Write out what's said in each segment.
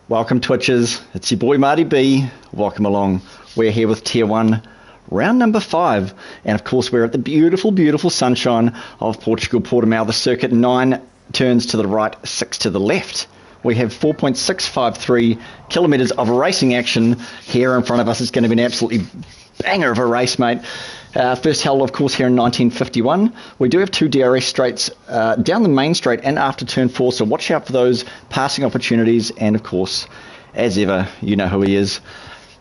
Welcome, Twitchers. It's your boy Marty B. Welcome along. We're here with Tier 1, round number 5. And of course, we're at the beautiful, beautiful sunshine of Portugal, Portimao. The circuit, 9 turns to the right, 6 to the left. We have 4.653 kilometres of racing action here in front of us. It's going to be an absolutely banger of a race, mate. First held, of course, here in 1951. We do have 2 DRS straights down the main straight and after turn 4, so watch out for those passing opportunities. And, of course, as ever, you know who he is.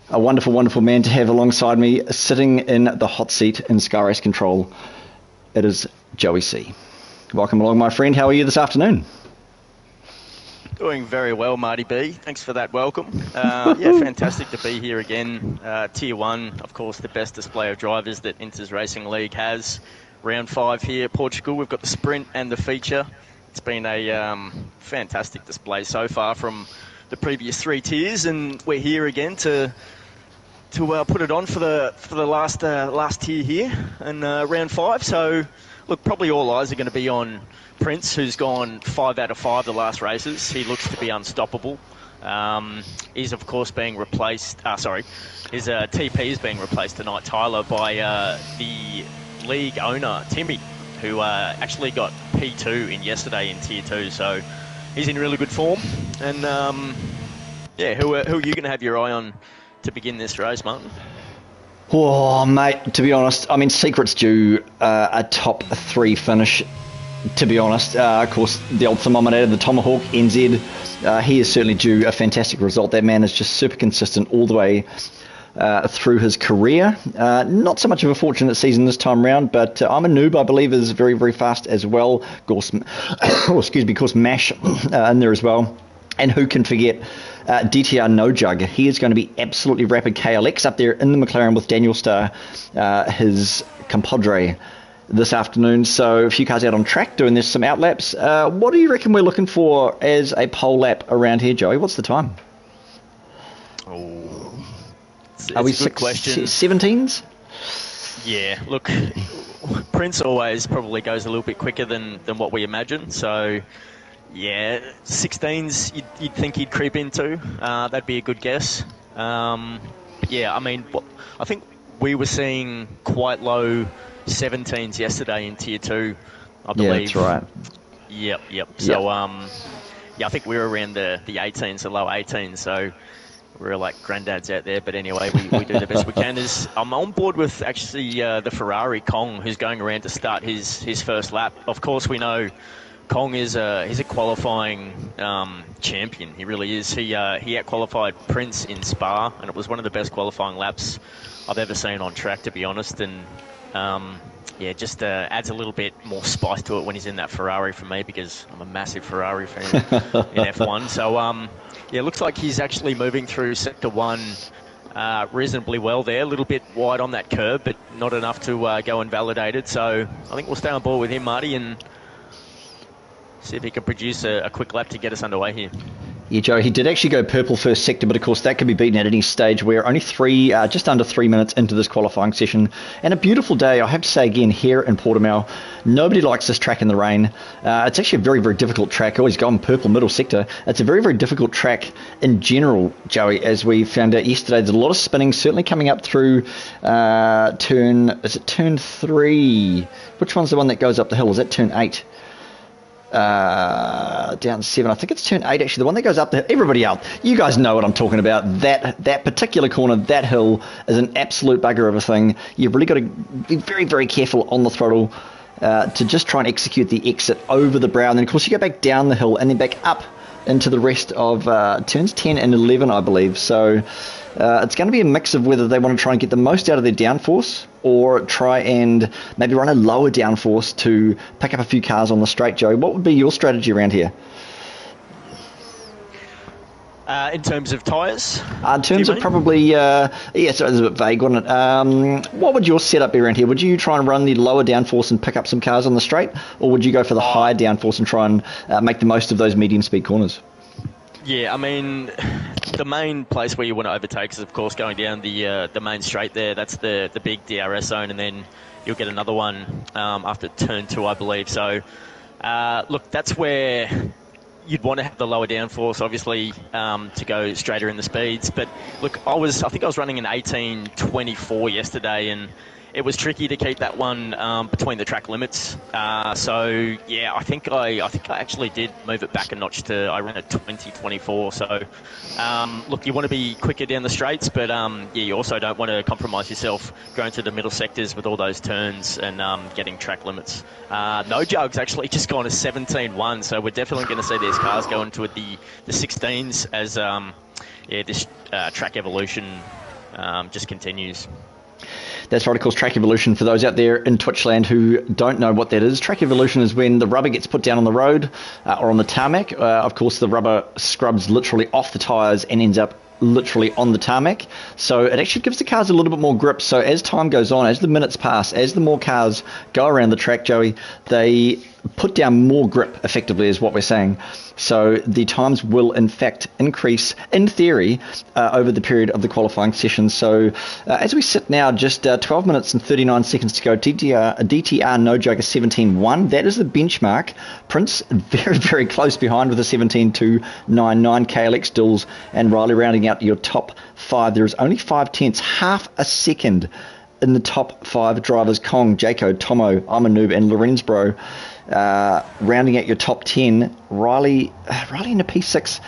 A wonderful, wonderful man to have alongside me, sitting in the hot seat in Sky Race Control. It is Joey C. Welcome along, my friend. How are you this afternoon? Doing very well, Marty B. Thanks for that welcome. Yeah, fantastic to be here again. Tier 1, of course, the best display of drivers that Inters Racing League has. Round 5 here at Portugal. We've got the sprint and the feature. It's been a fantastic display so far from the previous 3 tiers, and we're here again to put it on for the last tier here in round 5. So, look, probably all eyes are going to be on Prince, who's gone 5 out of 5 the last races. He looks to be unstoppable. He's, of course, being replaced... his TP is being replaced tonight, Tyler, by the league owner, Timmy, who actually got P2 in yesterday in Tier 2. So he's in really good form. And, yeah, who are you going to have your eye on to begin this race, Martin? Oh, mate, to be honest, I mean, Secret's due a top 3 finish. To be honest, of course, the old thermometer, the Tomahawk, NZ, he is certainly due a fantastic result. That man is just super consistent all the way through his career. Not so much of a fortunate season this time round, but I'm a noob, I believe, is very, very fast as well. Of course, of course, Mash in there as well. And who can forget DTR No Jug? He is going to be absolutely rapid. KLX up there in the McLaren with Daniel Starr, his compadre, this afternoon. So a few cars out on track doing this, some outlaps. What do you reckon we're looking for as a pole lap around here, Joey? What's the time? Oh, are we a good question. 17s? Yeah, look, Prince always probably goes a little bit quicker than what we imagine. So, yeah, 16s you'd think he'd creep into. That'd be a good guess. But yeah, I mean, I think we were seeing quite low 17s yesterday in Tier 2, I believe. Yeah, that's right. Yep. So, yeah, I think we were around the 18s, the low 18s, so we're like granddads out there. But anyway, we do the best we can. I'm on board with actually the Ferrari Kong, who's going around to start his first lap. Of course, we know Kong he's a qualifying champion. He really is. He out-qualified Prince in Spa, and it was one of the best qualifying laps I've ever seen on track, to be honest. And yeah, just adds a little bit more spice to it when he's in that Ferrari for me, because I'm a massive Ferrari fan in F1. So, yeah, looks like he's actually moving through Sector 1 reasonably well there. A little bit wide on that curb, but not enough to go invalidated. So I think we'll stay on board with him, Marty, and see if he can produce a quick lap to get us underway here. Yeah, Joe, he did actually go purple first sector, but of course that could be beaten at any stage. We're only just under 3 minutes into this qualifying session. And a beautiful day, I have to say again, here in Portimao. Nobody likes this track in the rain. It's actually a very, very difficult track. Always gone purple middle sector. It's a very, very difficult track in general, Joey, as we found out yesterday. There's a lot of spinning, certainly coming up through turn 3? Which one's the one that goes up the hill? Is that turn 8? Down 7. I think it's turn 8 actually, the one that goes up there. Everybody out, you guys know what I'm talking about. That particular corner, that hill is an absolute bugger of a thing. You've really got to be very, very careful on the throttle to just try and execute the exit over the brow. And then of course you go back down the hill and then back up into the rest of turns 10 and 11, I believe. So it's going to be a mix of whether they want to try and get the most out of their downforce or try and maybe run a lower downforce to pick up a few cars on the straight. Joey, what would be your strategy around here? In terms of tyres? In terms of probably, yeah, so it's a bit vague, wasn't it? What would your setup be around here? Would you try and run the lower downforce and pick up some cars on the straight, or would you go for the higher downforce and try and make the most of those medium speed corners? Yeah, I mean, the main place where you want to overtake is, of course, going down the main straight there. That's the big DRS zone, and then you'll get another one after turn 2, I believe. So, look, that's where you'd want to have the lower downforce, obviously, to go straighter in the speeds. But look, I think I was running an 18.24 yesterday, and it was tricky to keep that one between the track limits. So yeah, I think I actually did move it back a notch to, I ran a 20.24. So look, you want to be quicker down the straights, but yeah, you also don't want to compromise yourself going through the middle sectors with all those turns and getting track limits. No Jug's actually just gone to 17.1, so we're definitely going to see these cars go into the 16s as yeah, this track evolution just continues. That's right, of course, track evolution, for those out there in Twitchland who don't know what that is. Track evolution is when the rubber gets put down on the road or on the tarmac. Of course, the rubber scrubs literally off the tyres and ends up literally on the tarmac. So it actually gives the cars a little bit more grip. So as time goes on, as the minutes pass, as the more cars go around the track, Joey, they put down more grip, effectively, is what we're saying. So the times will, in fact, increase, in theory, over the period of the qualifying session. So as we sit now, just 12 minutes and 39 seconds to go, DTR No Joke is 17.1. That is the benchmark. Prince very, very close behind with a 17.299. KLX, Dulls and Riley rounding out your top 5. There is only 5/10, half a second in the top 5 drivers. Kong, Jaco, Tomo, Amanoob and Lorenzbro. Rounding out your top 10, Riley in a P6.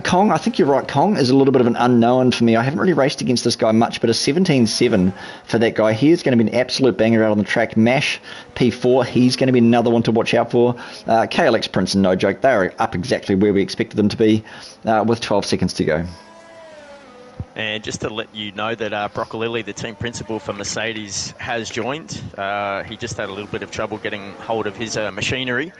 Kong, I think you're right. Kong is a little bit of an unknown for me. I haven't really raced against this guy much, but a 17.7 for that guy. He is going to be an absolute banger out on the track. Mash, P4, he's going to be another one to watch out for. KLX, Prince and No Joke, they are up exactly where we expected them to be with 12 seconds to go. And just to let you know that Broccolilli, the team principal for Mercedes, has joined. He just had a little bit of trouble getting hold of his machinery.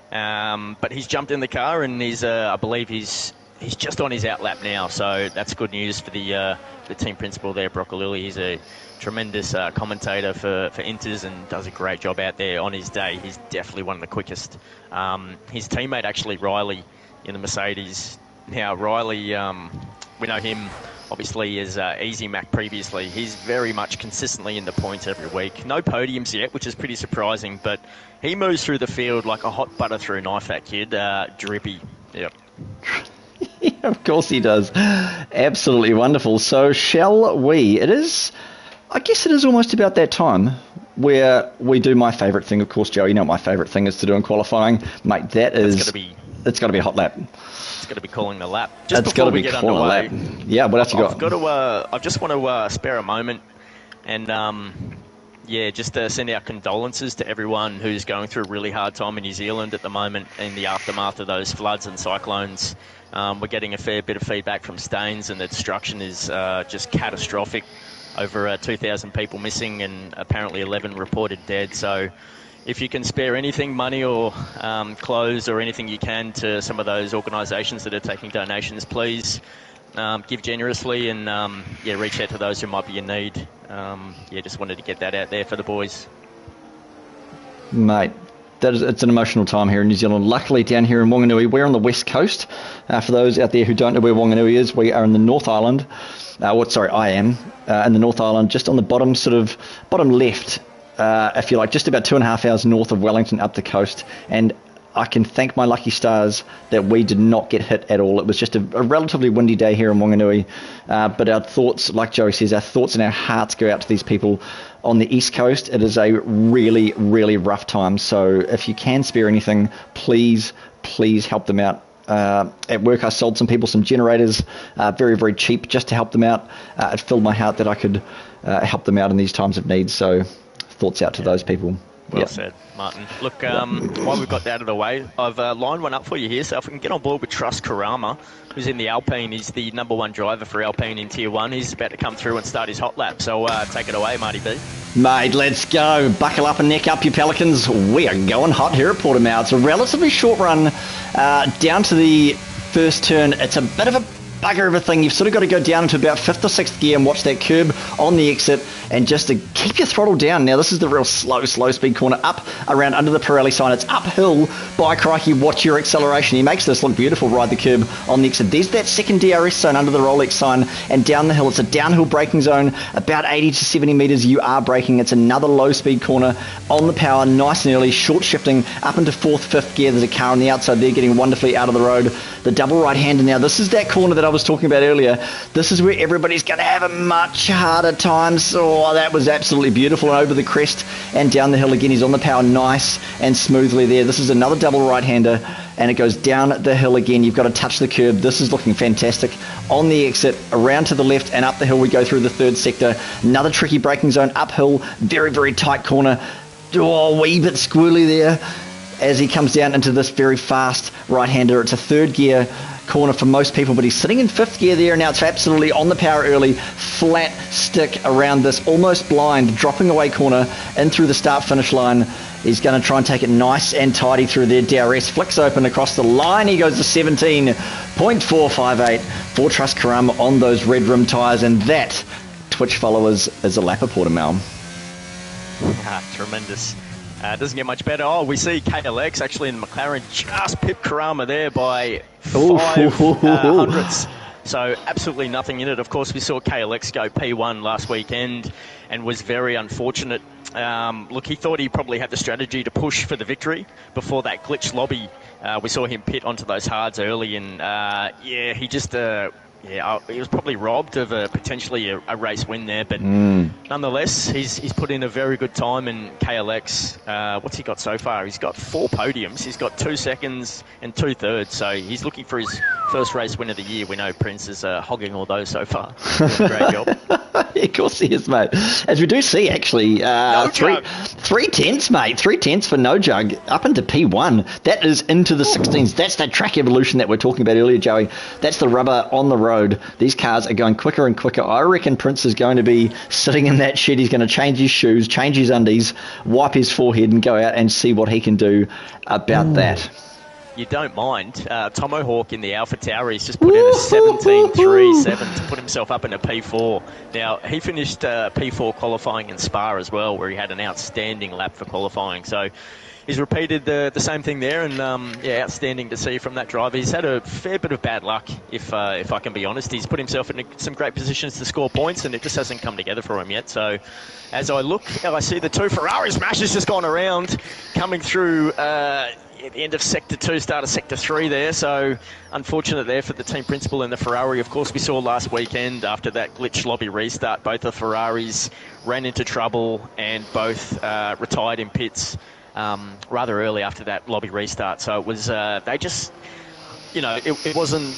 But he's jumped in the car and I believe he's just on his outlap now. So that's good news for the team principal there, Broccolilli. He's a tremendous commentator for Inters and does a great job out there on his day. He's definitely one of the quickest. His teammate, actually, Riley, in the Mercedes. Now, Riley, we know him obviously as Easy Mac previously. He's very much consistently in the points every week. No podiums yet, which is pretty surprising, but he moves through the field like a hot butter through a knife, that kid. Drippy. Yep. Yeah, of course he does. Absolutely wonderful. So shall we? I guess it is almost about that time where we do my favourite thing. Of course, Joe, you know what my favourite thing is to do in qualifying. Mate, it's got to be a hot lap. It's got to be calling the lap. Just before we get underway, yeah, what else you got? I just want to spare a moment and just send out condolences to everyone who's going through a really hard time in New Zealand at the moment in the aftermath of those floods and cyclones. We're getting a fair bit of feedback from Staines, and the destruction is just catastrophic. Over 2,000 people missing and apparently 11 reported dead. So if you can spare anything, money or clothes or anything you can to some of those organisations that are taking donations, please give generously and reach out to those who might be in need. Just wanted to get that out there for the boys. Mate, it's an emotional time here in New Zealand. Luckily, down here in Wanganui, we're on the west coast. For those out there who don't know where Wanganui is, we are in the North Island. I am in the North Island, just on the bottom left. If you like, just about 2.5 hours north of Wellington up the coast. And I can thank my lucky stars that we did not get hit at all. It was just a relatively windy day here in Wanganui. But our thoughts, like Joey says, our thoughts and our hearts go out to these people on the East Coast. It is a really, really rough time. So if you can spare anything, please help them out. At work, I sold some people some generators, very, very cheap, just to help them out. It filled my heart that I could help them out in these times of need. So thoughts out to those people. Well said, Martin. Look, while we've got that out of the way, I've lined one up for you here. So if we can get on board with Trust Karama, who's in the Alpine. He's the #1 driver for Alpine in Tier 1. He's about to come through and start his hot lap. So take it away, Marty B. Mate, let's go. Buckle up and neck up, you Pelicans. We are going hot here at Portimao. It's a relatively short run down to the first turn. It's a bit of a bugger of a thing. You've sort of got to go down into about 5th or 6th gear and watch that curb on the exit, and just to keep your throttle down. Now, this is the real slow speed corner, up around under the Pirelli sign. It's uphill. By crikey, watch your acceleration. He makes this look beautiful, ride the curb on the exit. There's that second DRS zone under the Rolex sign, and down the hill, it's a downhill braking zone, about 80 to 70 metres you are braking. It's another low speed corner on the power, nice and early, short shifting up into 4th, 5th gear. There's a car on the outside there getting wonderfully out of the road. The double right-hander now, this is that corner that I was talking about earlier. This is where everybody's going to have a much harder time. So that was absolutely beautiful, and over the crest and down the hill again. He's on the power nice and smoothly there. This is another double right-hander, and it goes down the hill again. You've got to touch the curb. This is looking fantastic. On the exit, around to the left and up the hill we go through the 3rd sector. Another tricky braking zone, uphill, very, very tight corner. Oh, a wee bit squirrely there as he comes down into this very fast right-hander. It's a 3rd gear corner for most people, but he's sitting in 5th gear there. Now it's absolutely on the power early, flat stick around this, almost blind, dropping away corner in through the start-finish line. He's going to try and take it nice and tidy through there. DRS flicks open across the line. He goes to 17.458 for Trust Karama on those red rim tyres, and that, Twitch followers, is a lap of Portimao. Tremendous. Doesn't get much better. Oh, we see KLX actually in McLaren just pipped Karama there by 5 hundredths. So absolutely nothing in it. Of course, we saw KLX go P1 last weekend and was very unfortunate. Look, he thought he probably had the strategy to push for the victory before that glitch lobby. We saw him pit onto those hards early, and he just... he was probably robbed of potentially a race win there, but nonetheless, he's put in a very good time. And KLX, what's he got so far? He's got 4 podiums. He's got 2 seconds and 2 thirds. So he's looking for his first race win of the year. We know Prince is hogging all those so far. Great job. Yeah, of course he is, mate. As we do see, actually, three tenths, mate. 3 tenths for No Jug up into P1. That is into the 16s. That's that track evolution that we're talking about earlier, Joey. That's the rubber on the road. These cars are going quicker and quicker. I reckon Prince is going to be sitting in that shed. He's going to change his shoes, change his undies, wipe his forehead, and go out and see what he can do about that. You don't mind. Tomahawk in the Alpha Tower, he's just put in a 17.37 to put himself up in a P4. Now, he finished P4 qualifying in Spa as well, where he had an outstanding lap for qualifying. So he's repeated the same thing there, and outstanding to see from that driver. He's had a fair bit of bad luck, if I can be honest. He's put himself in some great positions to score points, and it just hasn't come together for him yet. So as I look, I see the 2 Ferrari smash has just gone around, coming through at the end of Sector 2, start of Sector 3 there. So unfortunate there for the team principal and the Ferrari. Of course, we saw last weekend after that glitch lobby restart, both the Ferraris ran into trouble and both retired in pits rather early after that lobby restart. So it was, they just, it wasn't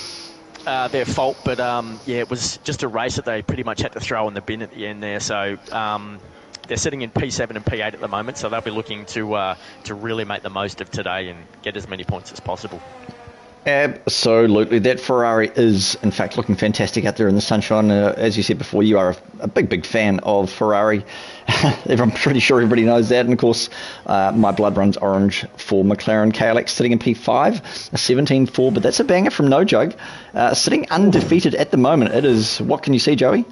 their fault, but it was just a race that they pretty much had to throw in the bin at the end there. So they're sitting in P7 and P8 at the moment, so they'll be looking to really make the most of today and get as many points as possible. Absolutely. That Ferrari is, in fact, looking fantastic out there in the sunshine. As you said before, you are a big fan of Ferrari. I'm pretty sure everybody knows that. And, of course, my blood runs orange for McLaren. KLX sitting in P5, a 17.4, but that's a banger from No Jug. Sitting undefeated at the moment. It is, what can you see, Joey?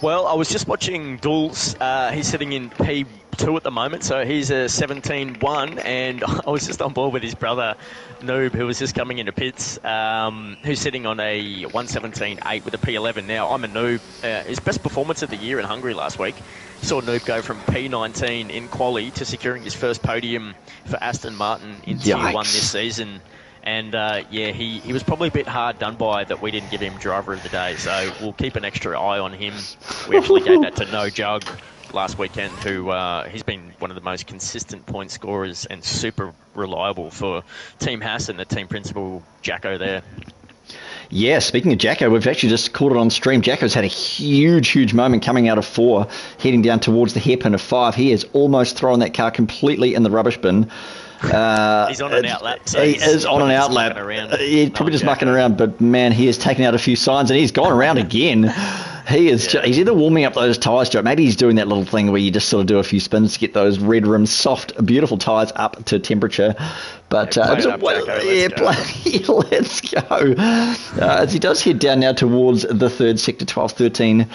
Well, I was just watching Dools. He's sitting in P2 at the moment, so he's a 17.1, and I was just on board with his brother, Noob, who was just coming into pits, who's sitting on a 117.8 with a P11. Now, I'm a Noob. His best performance of the year in Hungary last week. Saw Noob go from P19 in quali to securing his first podium for Aston Martin in Tier 1 this season. And, he was probably a bit hard done by that we didn't give him driver of the day. So we'll keep an extra eye on him. We actually gave that to No Jug last weekend, who he's been one of the most consistent point scorers and super reliable for Team Haas and the team principal, Jacko, there. Yeah, speaking of Jacko, we've actually just caught it on stream. Jacko's had a huge moment coming out of 4, heading down towards the hairpin of 5. He has almost thrown that car completely in the rubbish bin. He's on an outlap. So he is on an outlap. He's probably just mucking around, but man, he has taken out a few signs and he's gone around again. He is. He's either warming up those tyres, Joe. Maybe he's doing that little thing where you just sort of do a few spins to get those red rim, soft, beautiful tyres up to temperature. But let's go. As he does head down now towards the third sector, 12-13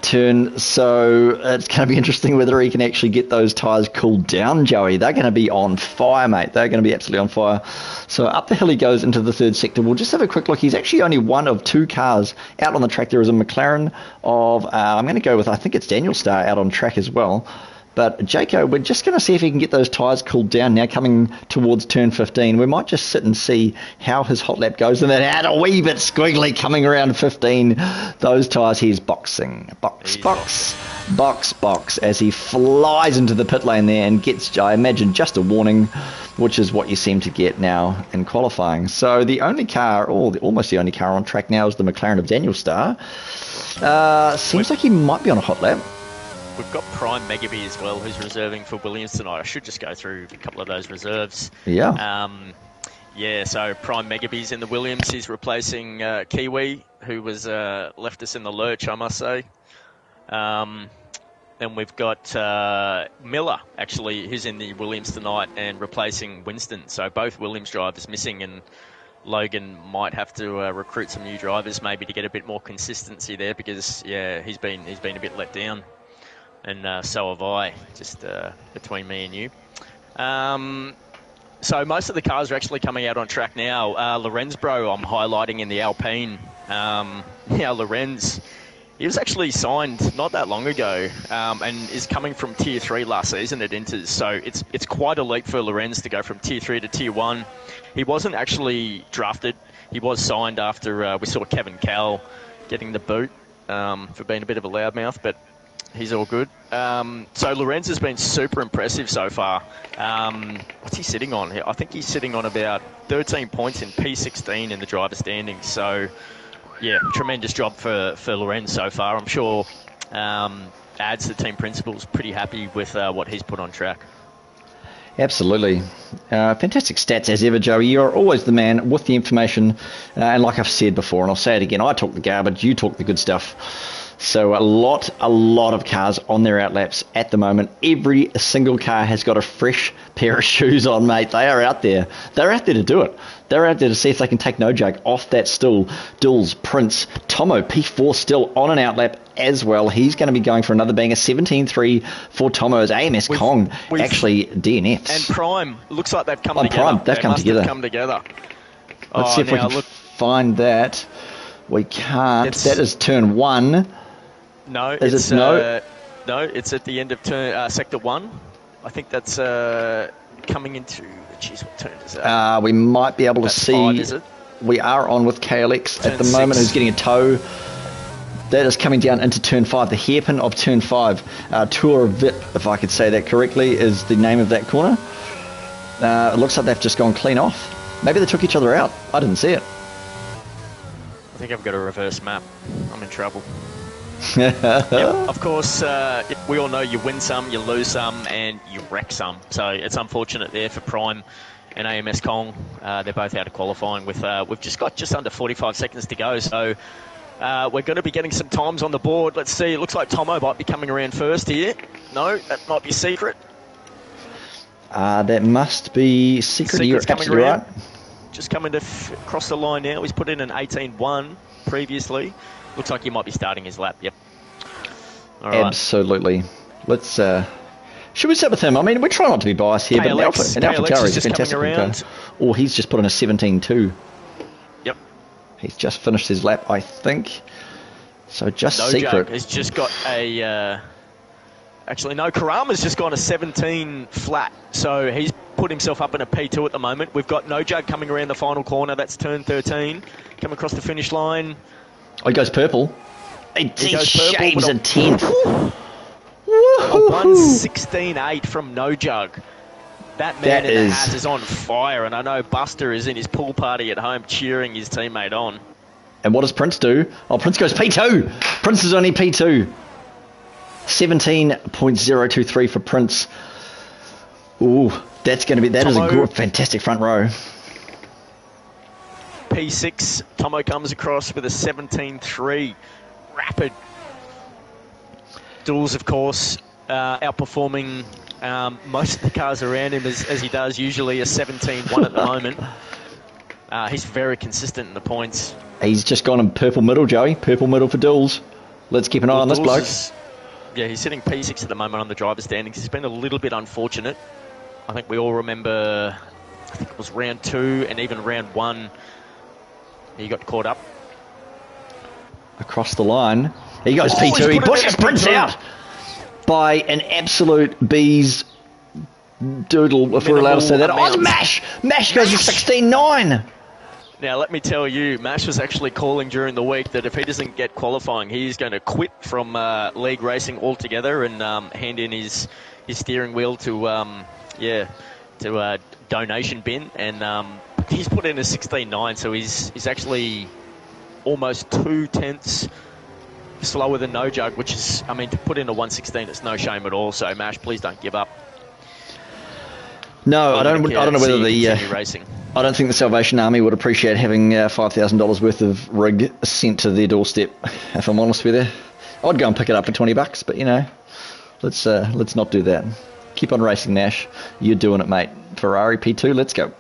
turn. So it's going to be interesting whether he can actually get those tyres cooled down, Joey. They're going to be on fire, mate. They're going to be absolutely on fire. So up the hill he goes into the third sector. We'll just have a quick look. He's actually only one of two cars out on the track. There is a McLaren of, I'm going to go with, I think it's Daniel Starr out on track as well. But, Jaco, we're just going to see if he can get those tyres cooled down now coming towards turn 15. We might just sit and see how his hot lap goes. And then add a wee bit squiggly coming around 15. Those tyres, he's boxing. Box, as he flies into the pit lane there and gets, I imagine, just a warning, which is what you seem to get now in qualifying. So the only car, or almost the only car on track now is the McLaren of Daniel Starr. Seems like he might be on a hot lap. We've got Prime Megaby as well, who's reserving for Williams tonight. I should just go through a couple of those reserves. Yeah. So Prime Megaby's in the Williams. He's replacing Kiwi, who was left us in the lurch, I must say. Then we've got Miller, actually, who's in the Williams tonight and replacing Winston. So both Williams drivers missing, and Logan might have to recruit some new drivers maybe to get a bit more consistency there because, he's been a bit let down. And so have I, just between me and you. So most of the cars are actually coming out on track now. Lorenz Bro, I'm highlighting in the Alpine. Lorenz, he was actually signed not that long ago and is coming from Tier 3 last season at Inters. So it's quite a leap for Lorenz to go from Tier 3 to Tier 1. He wasn't actually drafted. He was signed after we saw Kevin Cowell getting the boot for being a bit of a loudmouth, but he's all good. So Lorenz has been super impressive so far. What's he sitting on? I think he's sitting on about 13 points in P16 in the driver standings. So, tremendous job for Lorenz so far. I'm sure Ads, the team principal's pretty happy with what he's put on track. Absolutely. Fantastic stats as ever, Joey. You're always the man with the information. And like I've said before, and I'll say it again, I talk the garbage, you talk the good stuff. So a lot of cars on their outlaps at the moment. Every single car has got a fresh pair of shoes on, mate. They are out there. They're out there to do it. They're out there to see if they can take No Joke off that stool. Dulls, Prince, Tomo, P4 still on an outlap as well. He's going to be going for another banger. 17-3 for Tomo's AMS Kong. Actually, DNFs. And Prime. Looks like they've come together. Prime. They've come together. Let's see if we can find that. We can't. That is turn 1. No, it's it's at the end of turn sector 1. I think that's coming into. Jeez, what turn is that? We might be able to see. 5, is it? We are on with KLX turn at the moment. 6. Who's getting a tow? That is coming down into turn 5. The hairpin of turn 5. Tour Vip, if I could say that correctly, is the name of that corner. It looks like they've just gone clean off. Maybe they took each other out. I didn't see it. I think I've got a reverse map. I'm in trouble. Of course, we all know you win some, you lose some, and you wreck some. So it's unfortunate there for Prime and AMS Kong. They're both out of qualifying. We've just got just under 45 seconds to go. So we're going to be getting some times on the board. Let's see. It looks like Tomo might be coming around first here. No, that might be secret. That must be secret. You're absolutely right. Just coming to cross the line now. He's put in an 18-1 previously. Looks like he might be starting his lap. Yep. All right. Absolutely. Let's. Should we start with him? I mean, we try not to be biased here, but AlphaTauri is a fantastic car. Or he's just put in a 17-2. Yep. He's just finished his lap, I think. So just No secret. He's just got a. Actually, no. Karama's just gone a 17 flat. So he's put himself up in a P2 at the moment. We've got No Jug coming around the final corner. That's turn 13. Come across the finish line. Oh, he goes purple. He shaves a 10th. A 116.8 from No Jug. That man in the hat is on fire, and I know Buster is in his pool party at home cheering his teammate on. And what does Prince do? Oh, Prince goes P2. Prince is only P2. 17.023 for Prince. Ooh, that's going to be. That is a good, fantastic front row. P6, Tomo comes across with a 17-3. rapid. Duels, of course, outperforming most of the cars around him as he does, usually a 17-1 at the moment. He's very consistent in the points. He's just gone in purple middle, Joey. Purple middle for Duels. Let's keep an eye on this bloke. He's sitting P6 at the moment on the driver's standings. He's been a little bit unfortunate. I think we all remember, I think it was round 2 and even round 1, he got caught up. Across the line. He goes P2. He pushes Prince out by an absolute bees doodle, if we're allowed to say that. Oh, it's Mash! Mash goes to 16.9. Now, let me tell you, Mash was actually calling during the week that if he doesn't get qualifying, he's going to quit from league racing altogether and hand in his steering wheel to donation bin. And he's put in a 16.9, so he's actually almost 2/10 slower than No Jug, which is, I mean, to put in a 1:16, it's no shame at all. So, Mash, please don't give up. No, I don't know whether racing. I don't think the Salvation Army would appreciate having $5,000 worth of rig sent to their doorstep. If I'm honest with you, I'd go and pick it up for $20, but let's not do that. Keep on racing, Nash. You're doing it, mate. Ferrari P2, let's go.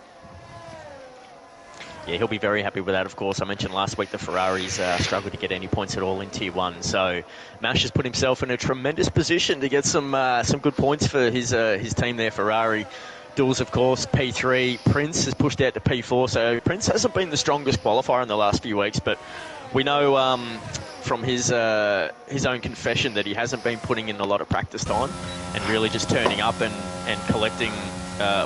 Yeah, he'll be very happy with that, of course. I mentioned last week the Ferraris struggled to get any points at all in Tier 1. So Mash has put himself in a tremendous position to get some good points for his team there, Ferrari. Duels, of course, P3. Prince has pushed out to P4. So Prince hasn't been the strongest qualifier in the last few weeks, but we know from his own confession that he hasn't been putting in a lot of practice time and really just turning up and collecting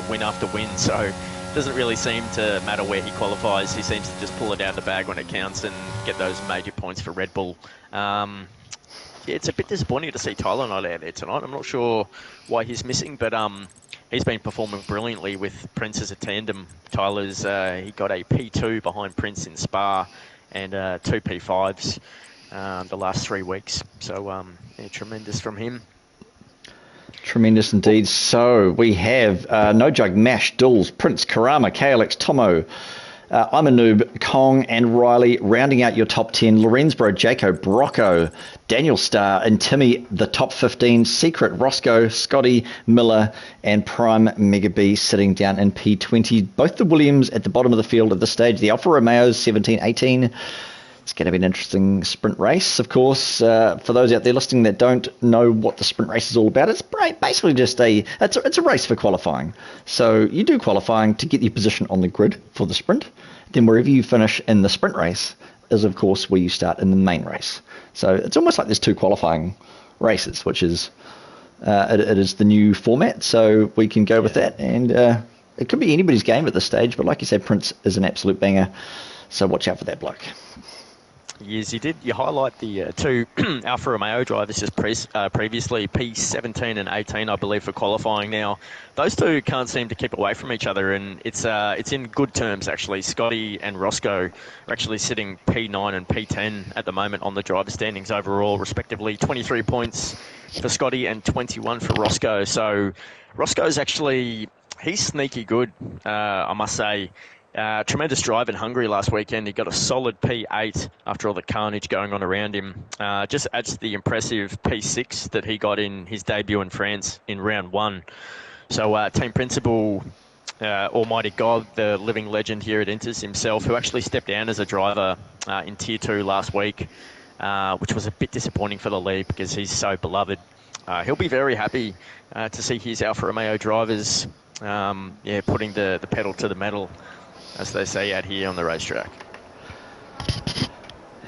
win after win. So it doesn't really seem to matter where he qualifies. He seems to just pull it out the bag when it counts and get those major points for Red Bull. It's a bit disappointing to see Tyler not out there tonight. I'm not sure why he's missing, but he's been performing brilliantly with Prince as a tandem. Tyler's he got a P2 behind Prince in Spa and 2 P5s the last 3 weeks. So tremendous from him. Tremendous indeed. So we have No Jug, Mash, Duels, Prince, Karama, KLX, Tomo, I'm a Noob, Kong and Riley rounding out your top 10. Lorenzbro, Jaco, Brocco, Daniel Starr and Timmy, the top 15. Secret, Roscoe, Scotty, Miller and Prime Mega B sitting down in P20. Both the Williams at the bottom of the field at this stage. The Alfa Romeos 17, 18. It's going to be an interesting sprint race, of course. For those out there listening that don't know what the sprint race is all about, it's basically just it's a race for qualifying. So you do qualifying to get your position on the grid for the sprint. Then wherever you finish in the sprint race is, of course, where you start in the main race. So it's almost like there's 2 qualifying races, which is it is the new format. So we can go with that, and it could be anybody's game at this stage. But like you said, Prince is an absolute banger. So watch out for that bloke. Yes, you did. You highlight the 2 Alfa Romeo drivers just previously, P17 and 18, I believe, for qualifying now. Those 2 can't seem to keep away from each other, and it's in good terms, actually. Scotty and Roscoe are actually sitting P9 and P10 at the moment on the driver standings overall, respectively. 23 points for Scotty and 21 for Roscoe. So Roscoe's actually, he's sneaky good, I must say. Tremendous drive in Hungary last weekend. He got a solid P8 after all the carnage going on around him. Just adds to the impressive P6 that he got in his debut in France in round 1. So team principal, Almighty God, the living legend here at Inters himself, who actually stepped down as a driver in Tier 2 last week, which was a bit disappointing for the league because he's so beloved. He'll be very happy to see his Alfa Romeo drivers putting the pedal to the metal, as they say out here on the racetrack.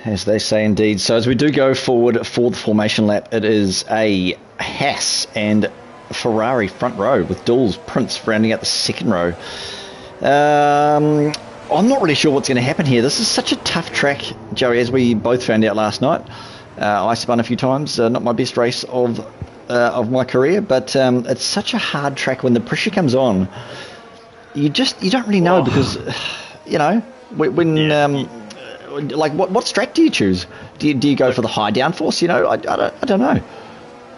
As they say indeed. So as we do go forward for the formation lap, it is a Haas and Ferrari front row with Duels, Prince rounding out the second row. I'm not really sure what's going to happen here. This is such a tough track, Joey, as we both found out last night. I spun a few times, not my best race of my career, but it's such a hard track when the pressure comes on. You don't really know because, what strat do you choose? Do you go for the high downforce? I don't know.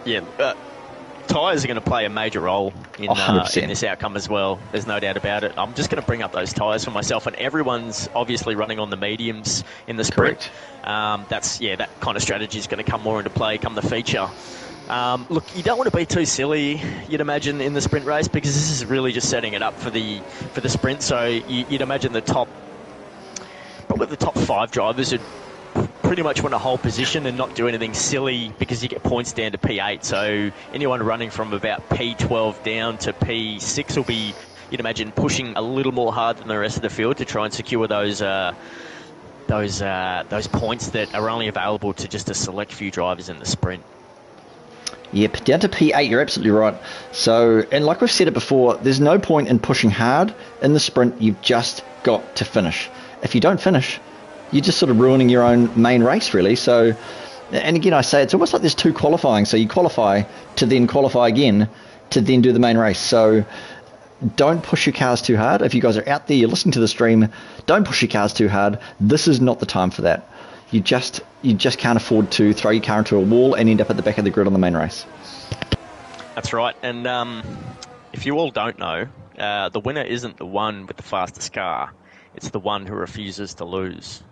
Yeah, tyres are going to play a major role in 100%. in this outcome as well. There's no doubt about it. I'm just going to bring up those tyres for myself, and everyone's obviously running on the mediums in the sprint. That kind of strategy is going to come more into play come the feature. Look, you don't want to be too silly, you'd imagine, in the sprint race, because this is really just setting it up for the sprint. So you'd imagine probably the top 5 drivers would pretty much want to hold position and not do anything silly, because you get points down to P8. So anyone running from about P12 down to P6 will be, you'd imagine, pushing a little more hard than the rest of the field to try and secure those points that are only available to just a select few drivers in the sprint. Yep, down to P8, you're absolutely right. So, and like we've said it before, there's no point in pushing hard in the sprint. You've just got to finish. If you don't finish, you're just sort of ruining your own main race, really. So, and again, I say it's almost like there's 2 qualifying. So you qualify to then qualify again to then do the main race. So don't push your cars too hard. If you guys are out there, you're listening to the stream, don't push your cars too hard. This is not the time for that. You just can't afford to throw your car into a wall and end up at the back of the grid on the main race. That's right. And if you all don't know, the winner isn't the one with the fastest car. It's the one who refuses to lose.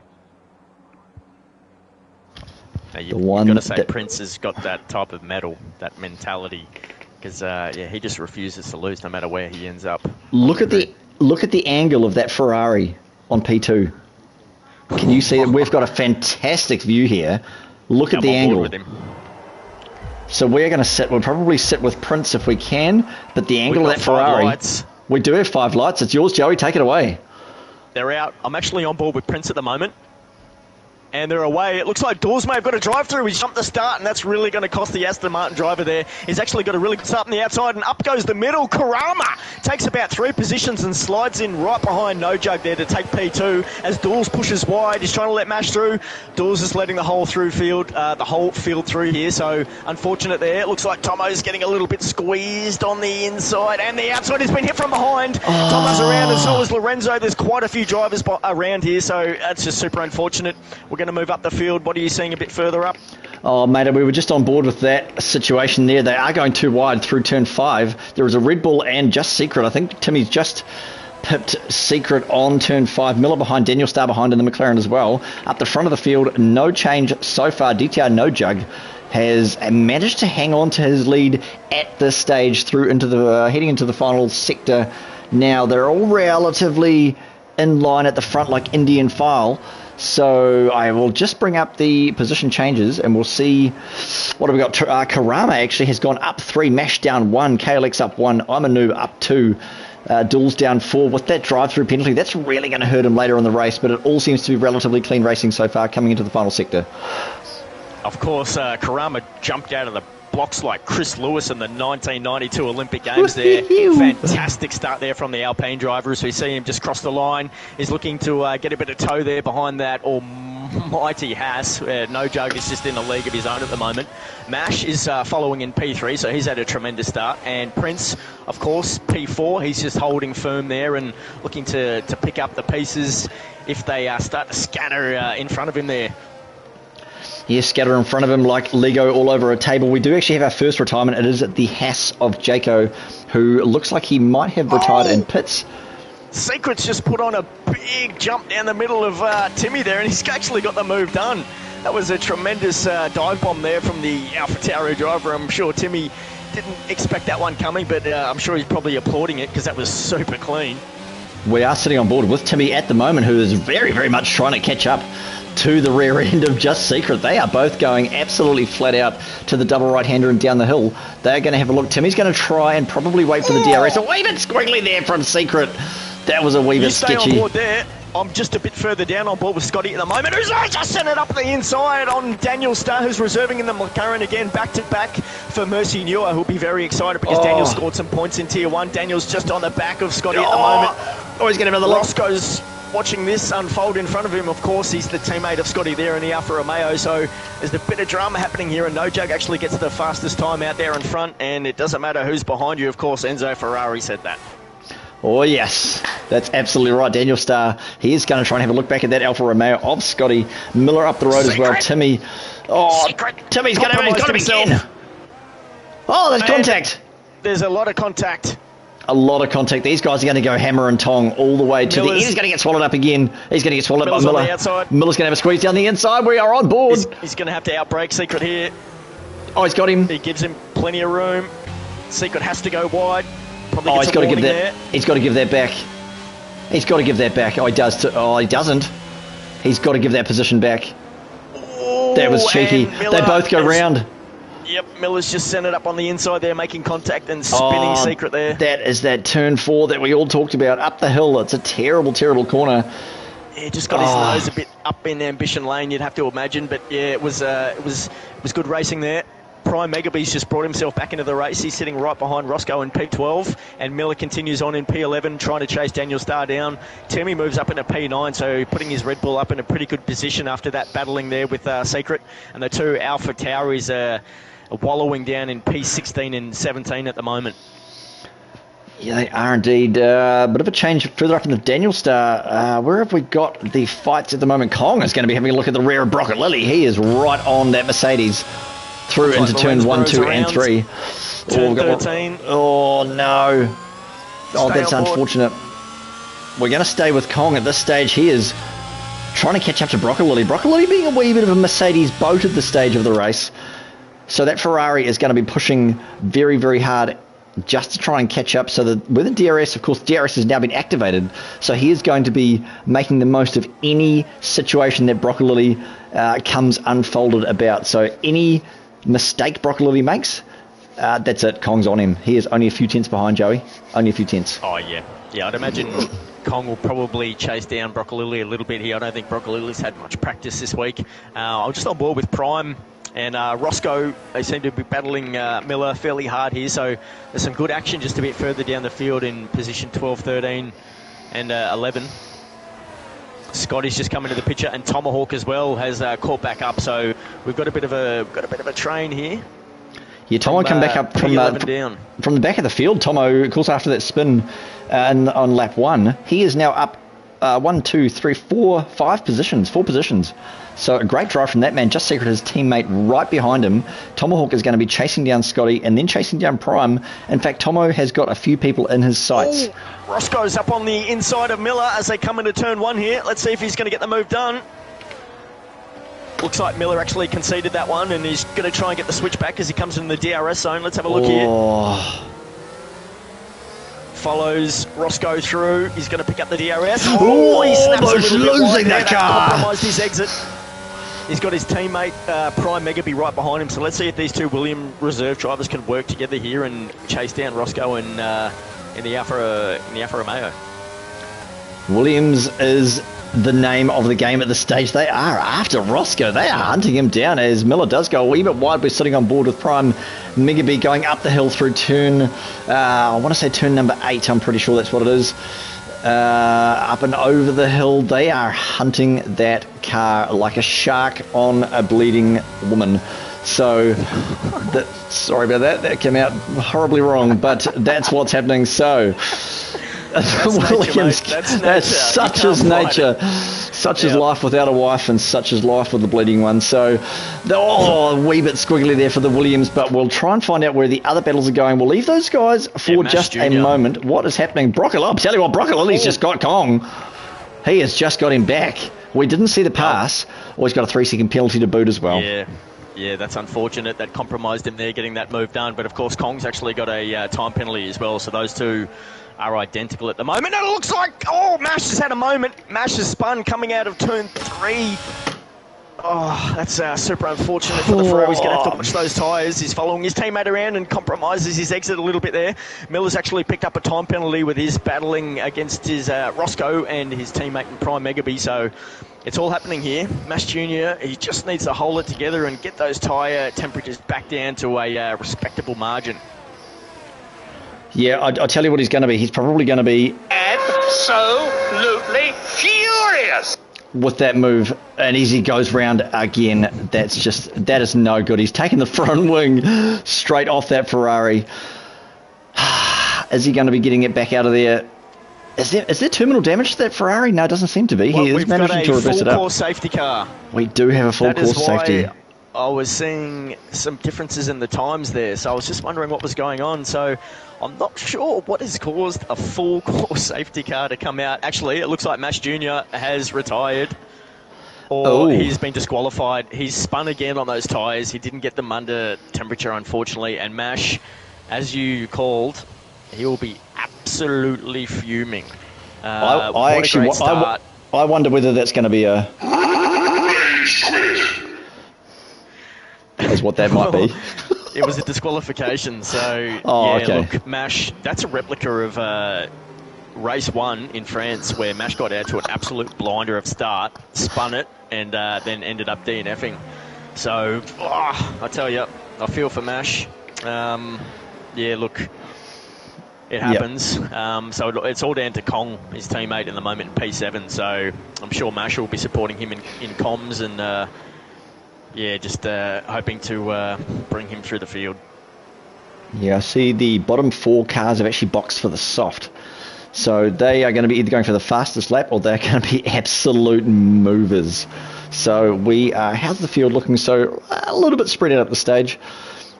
Now, you've got to say Prince has got that type of mettle, that mentality, because he just refuses to lose no matter where he ends up. Look at the angle of that Ferrari on P2. Can you see it? We've got a fantastic view here. Look at the angle. So we're going to we'll probably sit with Prince if we can, but the angle of that Ferrari. We do have 5 lights. It's yours, Joey. Take it away. They're out. I'm actually on board with Prince at the moment. And they're away. It looks like Dawes may have got a drive-through. He's jumped the start, and that's really going to cost the Aston Martin driver there. He's actually got a really good start on the outside, and up goes the middle. Karama takes about 3 positions and slides in right behind No Jug there to take P2 as Dawes pushes wide. He's trying to let Mash through. Dawes is letting the whole field through here, so unfortunate there. It looks like Tomo's getting a little bit squeezed on the inside, and the outside has been hit from behind. Tomo's around, and so is Lorenzo. There's quite a few drivers around here, so that's just super unfortunate. We're going to move up the field. What are you seeing a bit further up? Oh, mate, we were just on board with that situation there. They are going too wide through turn 5. There was a Red Bull and Just Secret. I think Timmy's just pipped Secret on turn 5. Miller behind, Daniel Starr behind in the McLaren as well. Up the front of the field, no change so far. DTR No Jug has managed to hang on to his lead at this stage through into the heading into the final sector. Now, they're all relatively in line at the front like Indian file. So I will just bring up the position changes and we'll see what have we got. Karama actually has gone up 3, Mash down 1, KLX up 1, I'm a Noob up 2, Duels down 4. With that drive-through penalty, that's really going to hurt him later in the race, but it all seems to be relatively clean racing so far coming into the final sector. Of course, Karama jumped out of the blocks like Chris Lewis in the 1992 Olympic Games there. Fantastic start there from the Alpine driver as we see him just cross the line. He's looking to get a bit of toe there behind that almighty Haas. No Jug is just in a league of his own at the moment. Mash is following in P3, so he's had a tremendous start. And Prince, of course, P4. He's just holding firm there and looking to pick up the pieces if they start to scatter in front of him there. Yes, scatter in front of him like Lego all over a table. We do actually have our first retirement. It is at the Haas of Jaco, who looks like he might have retired in pits. Secret's just put on a big jump down the middle of Timmy there, and he's actually got the move done. That was a tremendous dive bomb there from the AlphaTauri driver. I'm sure Timmy didn't expect that one coming, but I'm sure he's probably applauding it because that was super clean. We are sitting on board with Timmy at the moment, who is very, very much trying to catch up to the rear end of Just Secret. They are both going absolutely flat out to the double right-hander and down the hill. They're going to have a look. Timmy's going to try and probably wait for the DRS. A wee bit squiggly there from Secret. That was a wee bit sketchy. Stay on board there. I'm just a bit further down on board with Scotty at the moment, who's just sent it up the inside on Daniel Starr, who's reserving in the McLaren again, back-to-back for Mercy Newer, who'll be very excited because Daniel scored some points in Tier 1. Daniel's just on the back of Scotty at the moment. Oh, he's getting another loss. Roscoe's watching this unfold in front of him. Of course, he's the teammate of Scotty there in the Alfa Romeo, so there's a bit of drama happening here, and No Jug actually gets the fastest time out there in front, and it doesn't matter who's behind you. Of course, Enzo Ferrari said that. Oh, yes. That's absolutely right. Daniel Starr, he is going to try and have a look back at that Alfa Romeo of Scotty. Miller up the road as well. Timmy. Oh, Timmy's going to begin. Oh, there's contact. There's a lot of contact. A lot of contact. These guys are going to go hammer and tong all the way to the end. He's going to get swallowed up again. He's going to get swallowed up by Miller. On the outside. Miller's going to have a squeeze down the inside. We are on board. He's going to have to outbreak Secret here. Oh, he's got him. He gives him plenty of room. Secret has to go wide. Probably he's got to give that. There. He's got to give that back. He's got to give that back. Oh, he does. He doesn't. He's got to give that position back. Ooh, that was cheeky. They both go round. Yep, Miller's just sent it up on the inside there, making contact and spinning Secret there. That is that turn 4 that we all talked about up the hill. It's a terrible, terrible corner. Yeah, just got his nose a bit up in Ambition Lane, you'd have to imagine. But yeah, it was good racing there. Prime Megabee's just brought himself back into the race. He's sitting right behind Roscoe in P12, and Miller continues on in P11, trying to chase Daniel Starr down. Timmy moves up into P9, so putting his Red Bull up in a pretty good position after that battling there with Secret. And the two Alpha Tauris are wallowing down in P16 and 17 at the moment. Yeah, they are indeed. A bit of a change further up in the Daniel Star. Where have we got the fights at the moment? Kong is going to be having a look at the rear of Brocket Lily. He is right on that Mercedes through into turn 1, 2, and 3. Turn 13. Oh, no. That's unfortunate. We're going to stay with Kong at this stage. He is trying to catch up to Brocket Lily. Brocket Lily being a wee bit of a Mercedes boat at this stage of the race. So that Ferrari is going to be pushing very, very hard just to try and catch up. So that with the DRS, of course, DRS has now been activated. So he is going to be making the most of any situation that Brocket Lily comes unfolded about. So any mistake Brocket Lily makes, that's it. Kong's on him. He is only a few tenths behind, Joey. Only a few tenths. Oh, yeah. Yeah, I'd imagine Kong will probably chase down Brocket Lily a little bit here. I don't think Brocket Lily's had much practice this week. I'm just on board with Prime. And Roscoe, they seem to be battling Miller fairly hard here, so there's some good action just a bit further down the field in position 12, 13 and 11. Scotty's just come into the picture, and Tomahawk as well has caught back up, so we've got a bit of a train here. Yeah, Tomo come back up from the back of the field. Tomo, of course, after that spin on lap 1, he is now up 1, 2, 3, 4, 5 positions, 4 positions. So a great drive from that man. Just Secret, his teammate right behind him. Tomahawk is going to be chasing down Scotty and then chasing down Prime. In fact, Tomo has got a few people in his sights. Ooh, Roscoe's up on the inside of Miller as they come into turn 1 here. Let's see if he's going to get the move done. Looks like Miller actually conceded that one, and he's going to try and get the switch back as he comes in the DRS zone. Let's have a look here. Follows Roscoe through. He's going to pick up the DRS. He snaps losing that car. Compromised his exit. He's got his teammate Prime Megabee right behind him. So let's see if these two William reserve drivers can work together here and chase down Roscoe in the Alfa Romeo. Williams is the name of the game at this stage. They are after Roscoe. They are hunting him down as Miller does go a wee bit wide. We're sitting on board with Prime Megabee going up the hill through turn, I want to say turn number 8. I'm pretty sure that's what it is. Up and over the hill. They are hunting that car like a shark on a bleeding woman. So, sorry about that. That came out horribly wrong, but that's what's happening. So, Williams, that's such as nature. Such is life without a wife, and such is life with a bleeding one. So, a wee bit squiggly there for the Williams, but we'll try and find out where the other battles are going. We'll leave those guys for just a moment. What is happening? Brocket, I'll tell you what, Brocket Lily's just got Kong. He has just got him back. We didn't see the pass. He's got a 3-second penalty to boot as well. Yeah, that's unfortunate. That compromised him there, getting that move done. But, of course, Kong's actually got a time penalty as well, so those two are identical at the moment. And it looks like, Mash has had a moment. Mash has spun coming out of turn 3. Oh, that's super unfortunate for the Ferrari. He's going to have to watch those tyres. He's following his teammate around and compromises his exit a little bit there. Miller's actually picked up a time penalty with his battling against his Roscoe and his teammate in Prime Megabee. So it's all happening here. Mash Jr., he just needs to hold it together and get those tyre temperatures back down to a respectable margin. Yeah, I'll tell you what he's going to be. He's probably going to be absolutely furious with that move. And as he goes round again, that is no good. He's taken the front wing straight off that Ferrari. Is he going to be getting it back out of there? Is there terminal damage to that Ferrari? No, it doesn't seem to be. He is managing to reverse it up. We've got a full course safety car. We do have a full course safety. I was seeing some differences in the times there, so I was just wondering what was going on. So I'm not sure what has caused a full course safety car to come out. Actually, it looks like Mash Jr. has retired, or he's been disqualified. He's spun again on those tyres. He didn't get them under temperature, unfortunately, and Mash, as you called, he will be absolutely fuming. I wonder whether that's going to be a... is what that might be. It was a disqualification, so okay. Look, Mash, that's a replica of race 1 in France, where Mash got out to an absolute blinder of start, spun it, and then ended up DNFing. So, I tell you, I feel for Mash. Look, it happens. Yep. So it's all down to Kong, his teammate in the moment in P7, so I'm sure Mash will be supporting him in comms and... just hoping to bring him through the field. Yeah, I see the bottom 4 cars have actually boxed for the soft. So they are going to be either going for the fastest lap or they're going to be absolute movers. So how's the field looking? So a little bit spread out at the stage.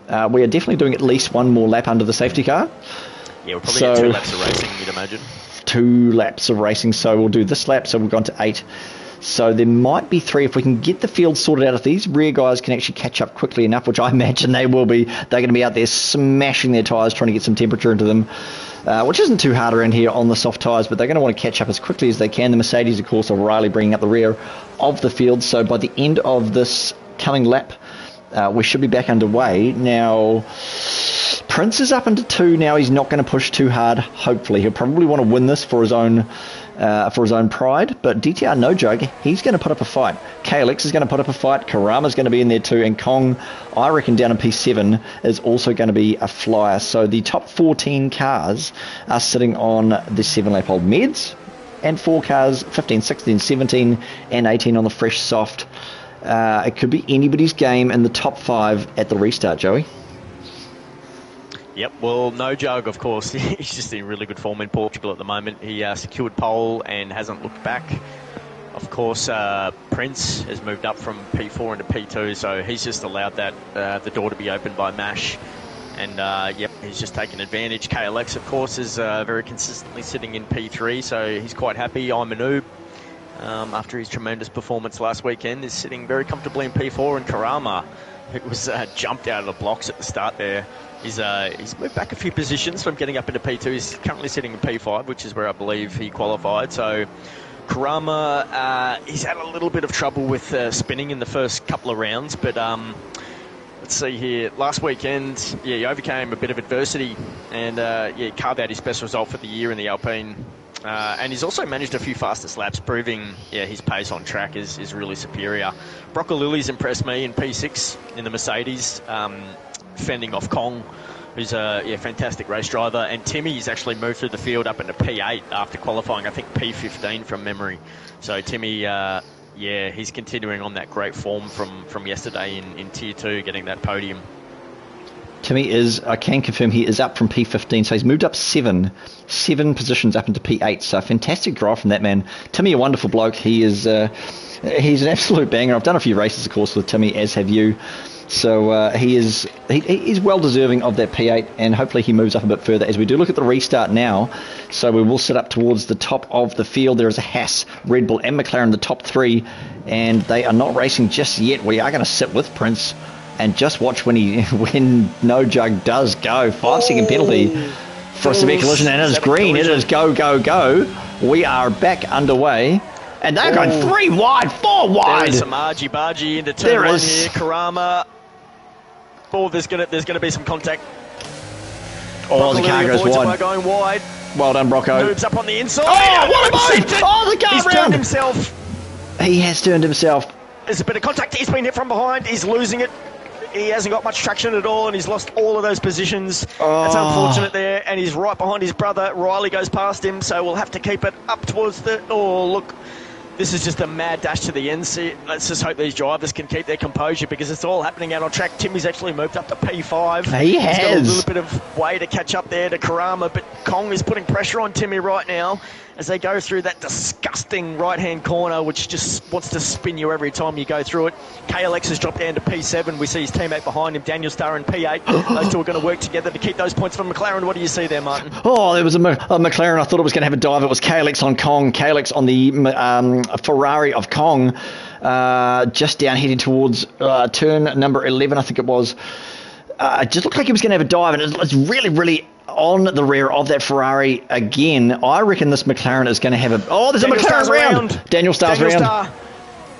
We are definitely doing at least one more lap under the safety car. Yeah, we'll probably get 2 laps of racing, you'd imagine. 2 laps of racing. So we'll do this lap, so we've gone to 8. So there might be 3 if we can get the field sorted out. If these rear guys can actually catch up quickly enough, which I imagine they will be, they're going to be out there smashing their tyres, trying to get some temperature into them, which isn't too hard around here on the soft tyres, but they're going to want to catch up as quickly as they can. The Mercedes, of course, are Riley bringing up the rear of the field. So by the end of this coming lap, we should be back underway. Now, Prince is up into 2 now. He's not going to push too hard, hopefully. He'll probably want to win this for his own pride, but DTR No Jug, he's going to put up a fight. KLX is going to put up a fight. Karama's going to be in there too, and Kong, I reckon, down in P7 is also going to be a flyer. So the top 14 cars are sitting on the 7-lap old Meds, and 4 cars, 15, 16, 17, and 18 on the fresh soft. It could be anybody's game in the top 5 at the restart, Joey. Yep, well, No Jug, of course, he's just in really good form in Portugal at the moment. He secured pole and hasn't looked back. Of course, Prince has moved up from P4 into P2, so he's just allowed that the door to be opened by Mash. And, he's just taken advantage. KLX, of course, is very consistently sitting in P3, so he's quite happy. I'm a noob. After his tremendous performance last weekend, is sitting very comfortably in P4, and Karama, who was jumped out of the blocks at the start there, he's moved back a few positions from getting up into P2. He's currently sitting in P5, which is where I believe he qualified. So Karama, he's had a little bit of trouble with spinning in the first couple of rounds, but let's see here. Last weekend, he overcame a bit of adversity and he carved out his best result for the year in the Alpine. And he's also managed a few fastest laps, proving his pace on track is really superior. Broccolilli's impressed me in P6 in the Mercedes, fending off Kong, who's a fantastic race driver. And Timmy's actually moved through the field up into P8 after qualifying, I think, P15 from memory. So Timmy, he's continuing on that great form from yesterday in Tier 2, getting that podium. Timmy is, I can confirm, he is up from P15, so he's moved up 7 positions up into P8. So a fantastic drive from that man. Timmy, a wonderful bloke. He is, he's an absolute banger. I've done a few races, of course, with Timmy, as have you. So he's well deserving of that P8, and hopefully he moves up a bit further as we do look at the restart now. So we will sit up towards the top of the field. There is a Haas, Red Bull, and McLaren, the top 3, and they are not racing just yet. We are going to sit with Prince and just watch when No Jug does go. 5-second penalty for a severe collision, and it is green. It is go, go, go. We are back underway. And they're going 3 wide, 4 wide. There's some argy-bargy into turn 1 here. Karama. Oh, there's gonna be some contact. Oh, the car goes wide. Going wide. Well done, Brocco. Moves up on the inside. Oh, what a move! Oh, the car He's turned himself. He has turned himself. There's a bit of contact. He's been hit from behind. He's losing it. He hasn't got much traction at all, and he's lost all of those positions. That's unfortunate there, and he's right behind his brother. Riley goes past him, so we'll have to keep it up towards the... Oh, look. This is just a mad dash to the end. See, let's just hope these drivers can keep their composure because it's all happening out on track. Timmy's actually moved up to P5. He has. He's got a little bit of way to catch up there to Karama, but Kong is putting pressure on Timmy right now as they go through that disgusting right-hand corner, which just wants to spin you every time you go through it. KLX has dropped down to P7. We see his teammate behind him, Daniel Starr in P8. Those two are going to work together to keep those points from McLaren. What do you see there, Martin? Oh, there was a McLaren. I thought it was going to have a dive. It was KLX on Kong. KLX on the Ferrari of Kong. Just down heading towards turn number 11, I think it was. It just looked like he was going to have a dive, and it's really, really on the rear of that Ferrari again. I reckon this McLaren is going to have a... Oh, there's Daniel a McLaren Starr's round. Daniel Starr's round. Starr.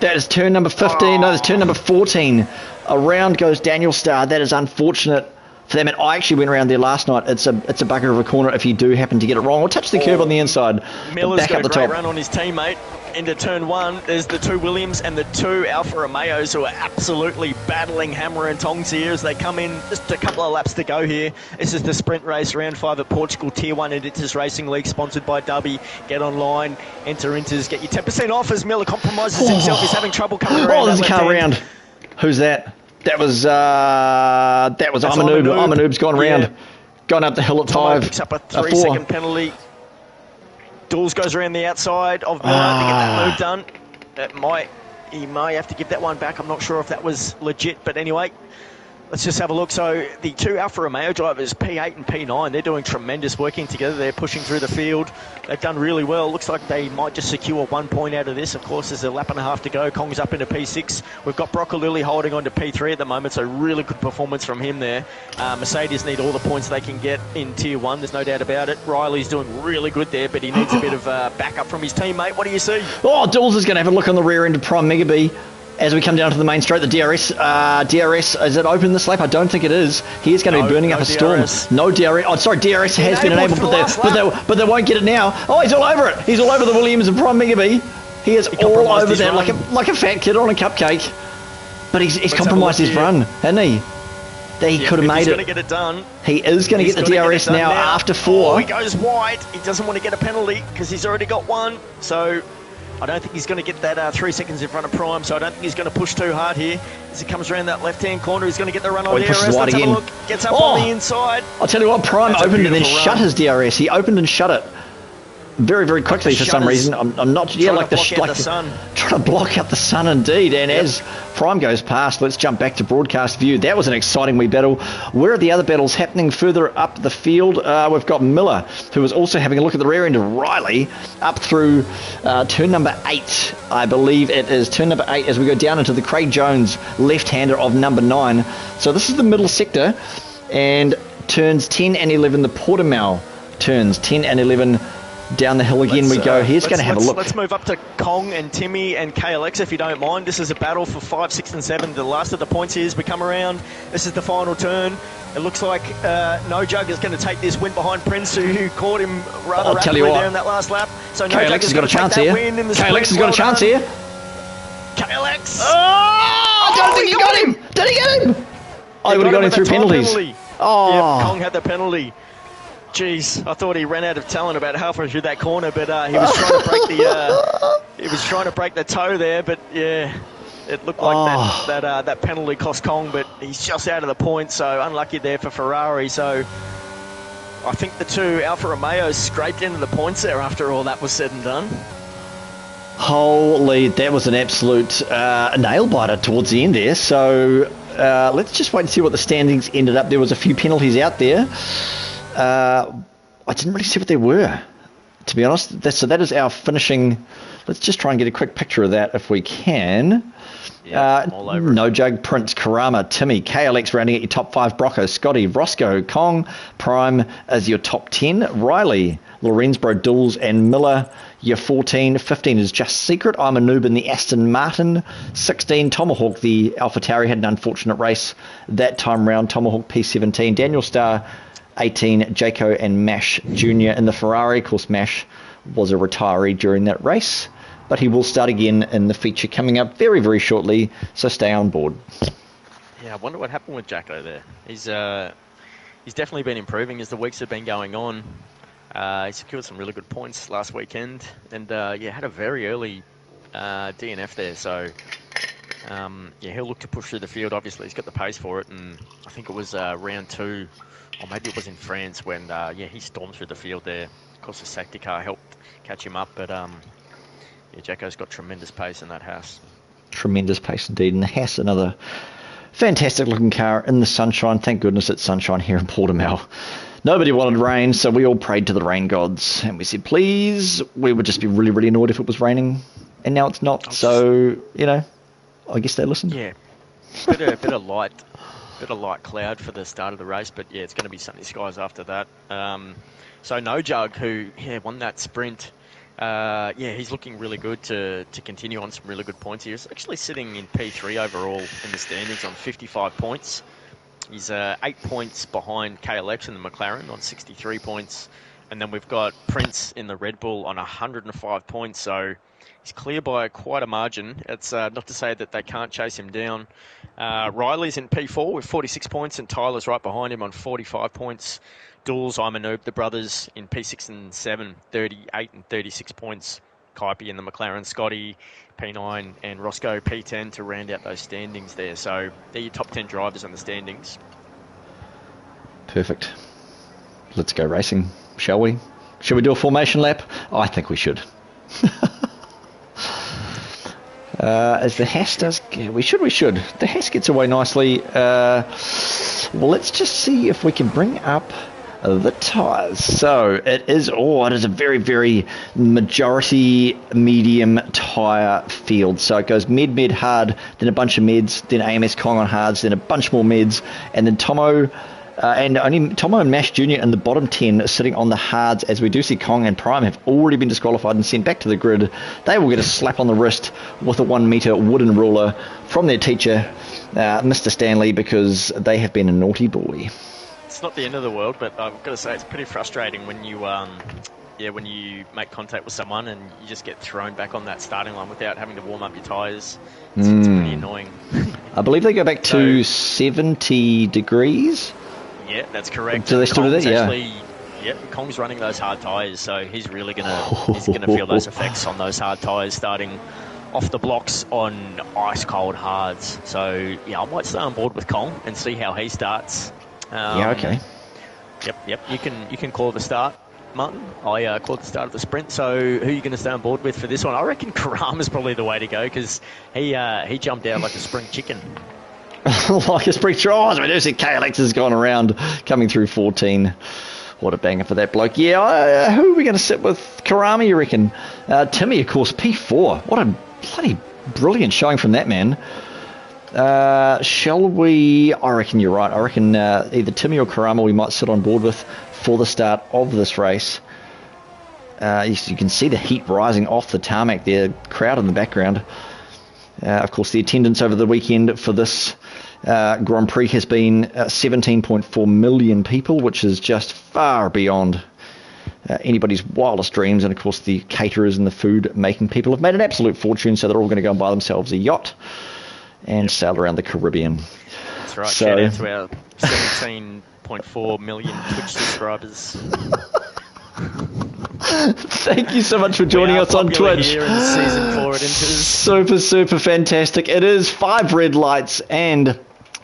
That is turn number 15. No, that's turn number 14. Around goes Daniel Starr. That is unfortunate for them. And I actually went around there last night. It's a bugger of a corner if you do happen to get it wrong or touch the curb on the inside. Miller's back got up the a great top. run on his teammate into turn one. There's the two Williams and the two Alfa Romeos who are absolutely battling hammer and tongs here as they come in. Just a couple of laps to go here. This is the sprint race, round 5 at Portugal Tier 1 Editors Racing League, sponsored by Dubby. Get online, enter Inters, get your 10% off as Miller compromises himself. He's having trouble coming around. Oh, there's a car round. Who's that? That was Amanoob. Amanoob's gone round. Gone up the hill at Tomo 5. picks up a 3-second penalty. Dawes goes around the outside of Miller to get that move done. He may have to give that one back. I'm not sure if that was legit, but anyway, let's just have a look. So the two Alfa Romeo drivers, P8 and P9, they're doing tremendous working together. They're pushing through the field. They've done really well. Looks like they might just secure 1 point out of this. Of course, there's a lap and a half to go. Kong's up into P6. We've got Broccolilli holding on to P3 at the moment, so really good performance from him there. Mercedes need all the points they can get in Tier 1, there's no doubt about it. Riley's doing really good there, but he needs a bit of backup from his teammate. What do you see? Oh, Dawes is going to have a look on the rear end of Prime Megabee. As we come down to the main straight, the DRS, is it open this lap? I don't think it is. He is going to be burning up a storm. No DRS. Oh, sorry, DRS has been enabled, but they won't get it now. Oh, he's all over it. He's all over the Williams and Prime Megabee. He is all over that like a fat kid on a cupcake. But he's compromised his run, hasn't he? He could have made it. He's going to get it done. He is going to get the DRS now after 4. Oh, he goes wide. He doesn't want to get a penalty because he's already got one. So I don't think he's going to get that 3 seconds in front of Prime, so I don't think he's going to push too hard here. As he comes around that left-hand corner, he's going to get the run on DRS. Let's have a look. Gets up on the inside. I'll tell you what, Prime opened and then shut his DRS. He opened and shut it very, very quickly for some reason. I'm not... Yeah, like the sun. Trying to block out the sun indeed. And as Prime goes past, let's jump back to broadcast view. That was an exciting wee battle. Where are the other battles happening further up the field? We've got Miller, who is also having a look at the rear end of Riley, up through turn number 8. I believe it is turn number 8 as we go down into the Craig Jones left-hander of number 9. So this is the middle sector, and turns 10 and 11, the Portimao turns 10 and 11. Down the hill again we go. He's going to have a look. Let's move up to Kong and Timmy and KLX, if you don't mind. This is a battle for 5, 6 and 7. The last of the points here as we come around. This is the final turn. It looks like No Jug is going to take this win behind Prince, who caught him rather rapidly there in that last lap. So No Jug has got a chance here. KLX has got a chance here. KLX! Oh! I don't think he got him! Did he get him? Oh, he would have got him through penalties. Oh! Yeah, Kong had the penalty. Jeez, I thought he ran out of talent about halfway through that corner, but he was trying to break he was trying to break the toe there, but yeah, it looked like that penalty cost Kong, but he's just out of the point, so unlucky there for Ferrari. So I think the two Alfa Romeos scraped into the points there after all that was said and done. Holy, that was an absolute nail biter towards the end there. So let's just wait and see what the standings ended up. There was a few penalties out there. I didn't really see what they were, to be honest. So that is our finishing. Let's just try and get a quick picture of that if we can. Yeah, all over. No Jug, Prince, Karama, Timmy, KLX rounding at your top 5, Brocco, Scotty, Roscoe, Kong, Prime as your top 10, Riley, Lorenzbro, Dulles and Miller, your 14, 15 is Just Secret, I'm a Noob in the Aston Martin, 16, Tomahawk, the AlphaTauri had an unfortunate race that time round, Tomahawk P17, Daniel Starr, 18, Jaco and Mash Jr. in the Ferrari. Of course, Mash was a retiree during that race, but he will start again in the feature coming up very, very shortly, so stay on board. Yeah, I wonder what happened with Jaco there. He's definitely been improving as the weeks have been going on. He secured some really good points last weekend, and had a very early DNF there. So, yeah, he'll look to push through the field. Obviously, he's got the pace for it. And I think it was round 2, or maybe it was in France when, yeah, he stormed through the field there. Of course, the safety car helped catch him up. But, yeah, Jacko's got tremendous pace in that Haas. Tremendous pace indeed. And the Haas, another fantastic looking car in the sunshine. Thank goodness it's sunshine here in Portimao. Nobody wanted rain, so we all prayed to the rain gods. And we said, please, we would just be really, really annoyed if it was raining. And now it's not. So, you know, I guess they listened. Yeah. Bit of light cloud for the start of the race. But, yeah, it's going to be sunny skies after that. So No Jug, who, yeah, won that sprint. Yeah, he's looking really good to continue on some really good points here. He's actually sitting in P3 overall in the standings on 55 points. He's 8 points behind KLX in the McLaren on 63 points. And then we've got Prince in the Red Bull on 105 points. So he's clear by quite a margin. It's not to say that they can't chase him down. Riley's in P4 with 46 points, and Tyler's right behind him on 45 points. Dools, I'm a noob, the brothers in P6 and 7, 38 and 36 points. Kaipi in the McLaren, Scotty, P9 and Roscoe P10 to round out those standings there. So they're your top 10 drivers on the standings. Perfect. Let's go racing, shall we? Should we do a formation lap? I think we should. As the Haas does, we should. The Haas gets away nicely. Well, let's just see if we can bring up the tyres. So it is a very, very majority medium tyre field. So it goes mid, hard, then a bunch of mids, then AMS Kong on hards, then a bunch more mids, and then Tomo and Mash Jr. in the bottom 10 sitting on the hards, as we do see Kong and Prime have already been disqualified and sent back to the grid. They will get a slap on the wrist with a 1 metre wooden ruler from their teacher, Mr. Stanley, because they have been a naughty boy. It's not the end of the world, but I've got to say it's pretty frustrating when you when you make contact with someone and you just get thrown back on that starting line without having to warm up your tyres. It's pretty annoying. I believe they go back to 70 degrees. Yeah, that's correct. Do they still do that? Actually, yeah, Kong's running those hard tyres, so he's really gonna feel those effects on those hard tyres starting off the blocks on ice cold hards. So yeah, I might stay on board with Kong and see how he starts. Yeah, okay. Yep. You can call the start, Martin. I called the start of the sprint. So who are you going to stay on board with for this one? I reckon Karama's probably the way to go because he jumped out like a spring chicken. Like a spring chicken. Oh, I do see KLX has gone around coming through 14. What a banger for that bloke. Yeah, who are we going to sit with? Karama, you reckon? Timmy, of course, P4. What a bloody brilliant showing from that man. Shall we? I reckon you're right. I reckon either Timmy or Karama we might sit on board with for the start of this race. You can see the heat rising off the tarmac there, crowd in the background. Of course, the attendance over the weekend for this Grand Prix has been 17.4 million people, which is just far beyond anybody's wildest dreams. And of course, the caterers and the food making people have made an absolute fortune, so they're all going to go and buy themselves a yacht and sail around the Caribbean. That's right. So, shout out to our 17.4 million Twitch subscribers. Thank you so much for joining us on Twitch. Here in season 4 at Inters. Super fantastic. It is 5 red lights, and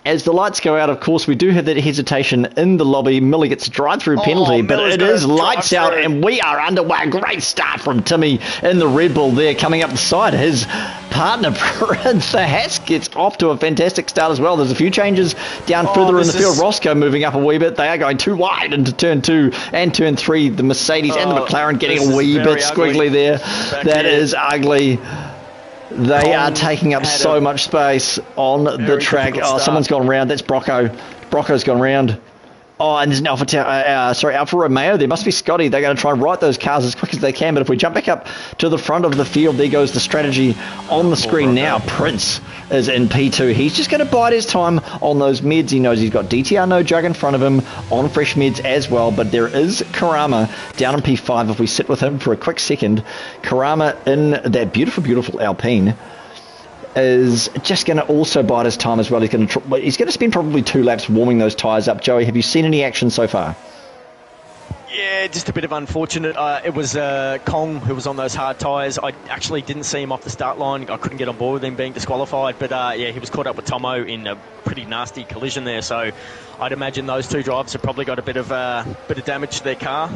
as the lights go out, of course, we do have that hesitation in the lobby. Millie gets a drive-through penalty, but it is lights out, and we are underway. Great start from Timmy in the Red Bull there, coming up the side. His partner, Prince, the Haas, gets off to a fantastic start as well. There's a few changes down further in the field. Roscoe moving up a wee bit. They are going too wide into turn 2 and turn 3. The Mercedes and the McLaren getting a wee bit squiggly there. That is ugly. They are taking up so much space on the track. Oh, someone's gone round. That's Brocco. Brocco's gone round. Oh, and there's an Alfa Romeo. There must be Scotty. They're going to try and right those cars as quick as they can. But if we jump back up to the front of the field, there goes the strategy on the screen now. Prince is in P2. He's just going to bide his time on those mids. He knows he's got DTR No Jug in front of him on fresh mids as well. But there is Karama down in P5. If we sit with him for a quick second, Karama in that beautiful Alpine is just going to also bide his time as well. He's going to spend probably 2 laps warming those tyres up. Joey, have you seen any action so far? Yeah, just a bit of unfortunate. It was Kong who was on those hard tyres. I actually didn't see him off the start line. I couldn't get on board with him being disqualified. But yeah, he was caught up with Tomo in a pretty nasty collision there. So I'd imagine those two drivers have probably got a bit of damage to their car.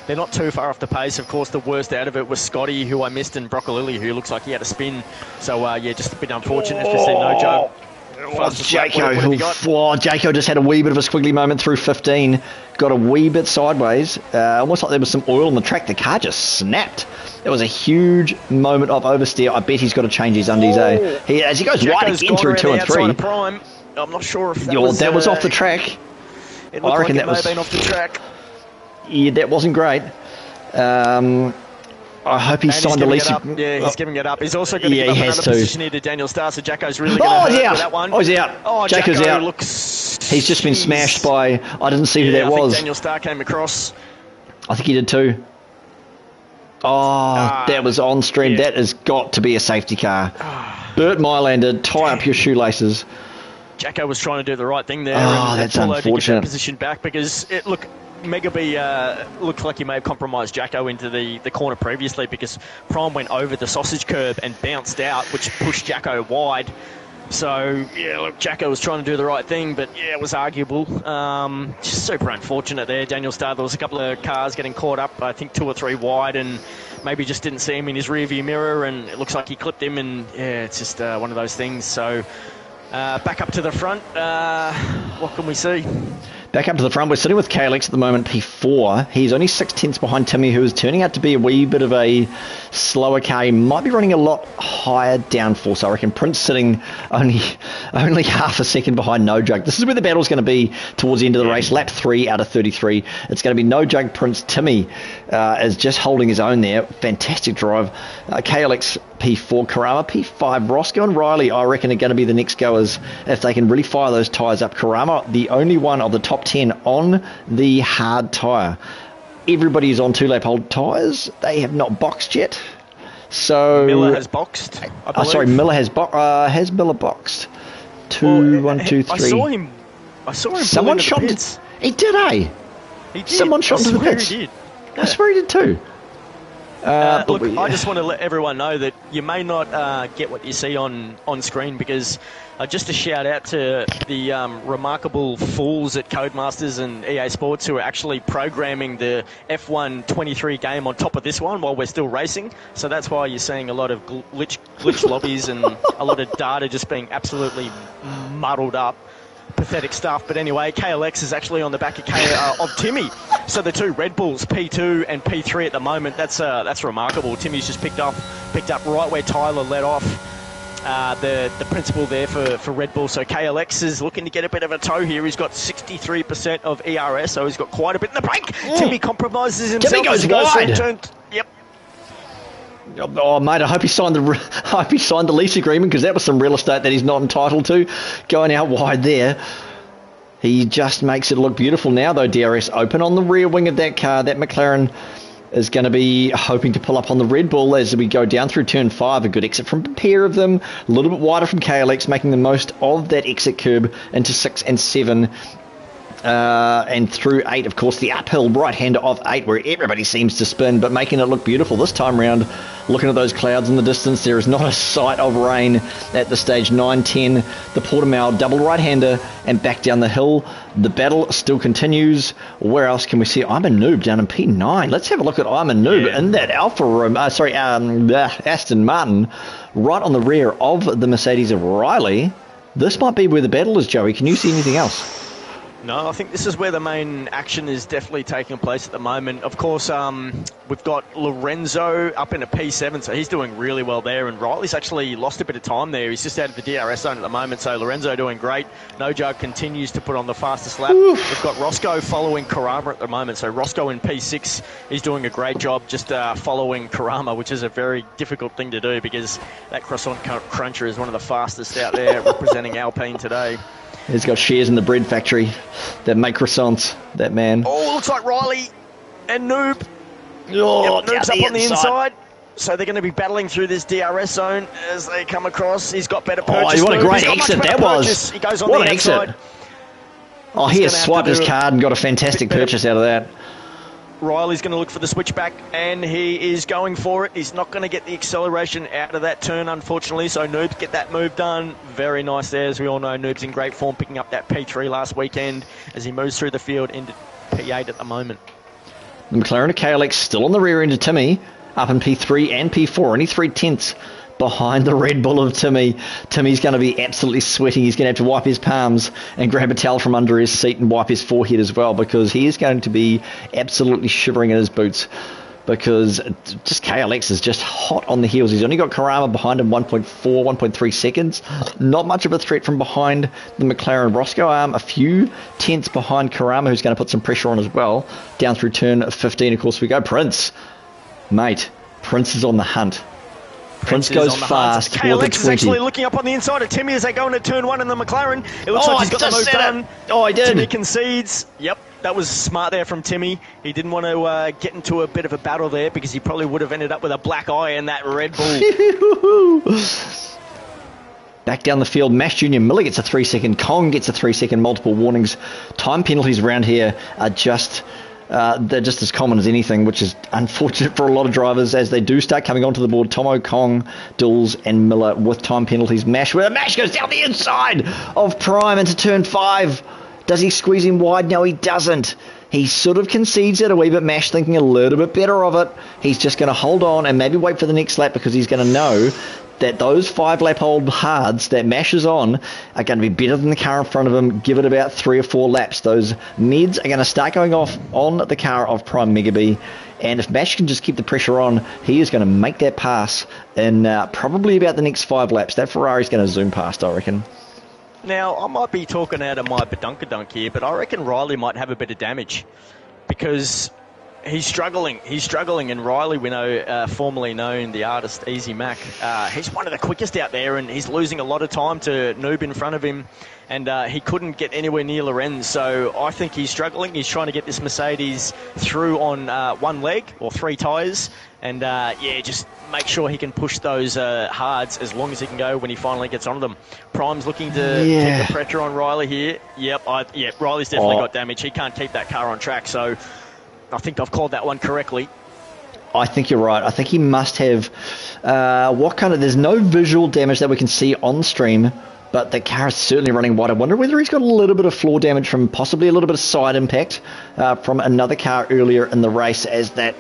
They're not too far off the pace. Of course, the worst out of it was Scotty, who I missed, and Broccolilli, who looks like he had a spin. So yeah, just a bit unfortunate to see no joke. Jaco just had a wee bit of a squiggly moment through 15. Got a wee bit sideways. Almost like there was some oil on the track. The car just snapped. It was a huge moment of oversteer. I bet he's got to change his undies, eh? As he goes right again through 2 and 3. Prime. I'm not sure if that was off the track. It looked like it may have been off the track. Yeah, that wasn't great. I hope he's signed the lease. Yeah, he's giving it up. He's also going to give up another position here to Daniel Starr, so Jacko's really going to hurt with that one. Oh, he's out. Oh, Jacko's out. He's just been smashed by... I didn't see who that was. I think Daniel Starr came across. I think he did too. Oh, that was on stream. Yeah. That has got to be a safety car. Bert Mylander, tie up your shoelaces. Jacko was trying to do the right thing there. Oh, that's unfortunate. Position back because it looked... Megaby looked like he may have compromised Jacko into the corner previously because Prime went over the sausage curb and bounced out, which pushed Jacko wide. So, yeah, look, Jacko was trying to do the right thing, but, yeah, it was arguable. Just super unfortunate there. Daniel Starr, there was a couple of cars getting caught up, I think 2 or 3 wide, and maybe just didn't see him in his rearview mirror, and it looks like he clipped him, and, yeah, it's just one of those things. So, back up to the front. What can we see? Back up to the front, we're sitting with KLX at the moment, P4. He's only 6/10 behind Timmy, who is turning out to be a wee bit of a slower car. He might be running a lot higher downforce. I reckon Prince sitting only half a second behind No Jug. This is where the battle's going to be towards the end of the race. Lap 3 out of 33. It's going to be No Jug, Prince. Timmy is just holding his own there. Fantastic drive. KLX P4, Karama P5. Roscoe and Riley, I reckon, are going to be the next goers if they can really fire those tyres up. Karama, the only one of the top 10 on the hard tyre. Everybody is on 2-lap old tyres. They have not boxed yet. So Miller has boxed. Miller has Miller boxed? 1, 2, 3. I saw him. Someone shot into the pits. He did, eh? He did. Someone shot into the pits. He did. I swear he did too. Look, I just want to let everyone know that you may not get what you see on screen because just a shout out to the remarkable fools at Codemasters and EA Sports who are actually programming the F1 23 game on top of this one while we're still racing. So that's why you're seeing a lot of glitch lobbies and a lot of data just being absolutely muddled up. Pathetic stuff, but anyway, KLX is actually on the back of Timmy. So the two Red Bulls, P2 and P3 at the moment. That's remarkable. Timmy's just picked up right where Tyler let off. The principal there for Red Bull. So KLX is looking to get a bit of a tow here. He's got 63% of ERS, so he's got quite a bit in the bank. Timmy compromises himself. Timmy goes wide. Yep. Oh, mate, I hope he signed the lease agreement because that was some real estate that he's not entitled to. Going out wide there. He just makes it look beautiful now, though. DRS open on the rear wing of that car. That McLaren is going to be hoping to pull up on the Red Bull as we go down through turn 5. A good exit from a pair of them. A little bit wider from KLX, making the most of that exit curb into 6 and 7. And through 8, of course, the uphill right-hander of 8 where everybody seems to spin, but making it look beautiful this time round. Looking at those clouds in the distance, there is not a sight of rain at the stage. 9-10, the Portimao double right-hander and back down the hill. The battle still continues. Where else can we see? I'm a Noob down in P9. Let's have a look at I'm a Noob in that Aston Martin right on the rear of the Mercedes of Riley. This might be where the battle is, Joey. Can you see anything else? No, I think this is where the main action is definitely taking place at the moment. Of course, we've got Lorenzo up in a P7, so he's doing really well there, and Riley's actually lost a bit of time there. He's just out of the DRS zone at the moment, so Lorenzo doing great. No Jug continues to put on the fastest lap. Oof. We've got Roscoe following Karama at the moment, so Roscoe in P6, he's doing a great job just following Karama, which is a very difficult thing to do because that cross-on cruncher is one of the fastest out there representing Alpine today. He's got shares in the bread factory that make croissants, that man. Oh, looks like Riley and Noob. Oh, Noob's up on the inside. So they're going to be battling through this DRS zone as they come across. He's got better purchase. Oh, what a great exit that was. He goes on what the an outside. exit. Oh, he has swiped his card and got a fantastic purchase out of that. Riley's going to look for the switchback, and he is going for it. He's not going to get the acceleration out of that turn, unfortunately, so Noobs get that move done. Very nice there. As we all know, Noobs in great form, picking up that P3 last weekend as he moves through the field into P8 at the moment. The McLaren of KLX still on the rear end of Timmy, up in P3 and P4, only 3/10 behind the Red Bull of Timmy. Timmy's going to be absolutely sweating. He's going to have to wipe his palms and grab a towel from under his seat and wipe his forehead as well, because he is going to be absolutely shivering in his boots, because just KLX is just hot on the heels. He's only got Karama behind him 1.4, 1.3 seconds. Not much of a threat from behind the McLaren. Roscoe Arm a few tenths behind Karama, who's going to put some pressure on as well. Down through turn 15, of course, we go. Prince. Mate, Prince is on the hunt. Prince goes fast. KLX is actually looking up on the inside of Timmy as they go into turn 1 in the McLaren. It looks like he's got the move done. Oh, I did. Timmy concedes. Yep, that was smart there from Timmy. He didn't want to get into a bit of a battle there, because he probably would have ended up with a black eye in that Red Bull. Back down the field, Mash Jr. Miller gets a 3-second. Kong gets a 3-second. Multiple warnings. Time penalties around here are just... they're just as common as anything, which is unfortunate for a lot of drivers as they do start coming onto the board. Tomo, Kong, Dulles and Miller with time penalties. Mash, where the Mash goes down the inside of Prime into turn 5. Does he squeeze him wide? No, he doesn't. He sort of concedes it a wee bit. Mash thinking a little bit better of it. He's just going to hold on and maybe wait for the next lap, because he's going to know that those 5-lap-old hards that Mash is on are going to be better than the car in front of him. Give it about 3 or 4 laps. Those meds are going to start going off on the car of Prime Megabee. And if Mash can just keep the pressure on, he is going to make that pass in probably about the next 5 laps. That Ferrari's going to zoom past, I reckon. Now, I might be talking out of my badunkadunk here, but I reckon Riley might have a bit of damage, because he's struggling, and Riley, we know, formerly known the artist Easy Mac, he's one of the quickest out there, and he's losing a lot of time to Noob in front of him, and he couldn't get anywhere near Lorenz, so I think he's struggling. He's trying to get this Mercedes through on one leg or 3 tyres, and just make sure he can push those hards as long as he can go when he finally gets onto them. Prime's looking to keep the pressure on Riley here. Yep, Riley's definitely got damage. He can't keep that car on track, so I think I've called that one correctly. I think you're right. I think he must have there's no visual damage that we can see on stream, but the car is certainly running wide. I wonder whether he's got a little bit of floor damage from possibly a little bit of side impact from another car earlier in the race, as that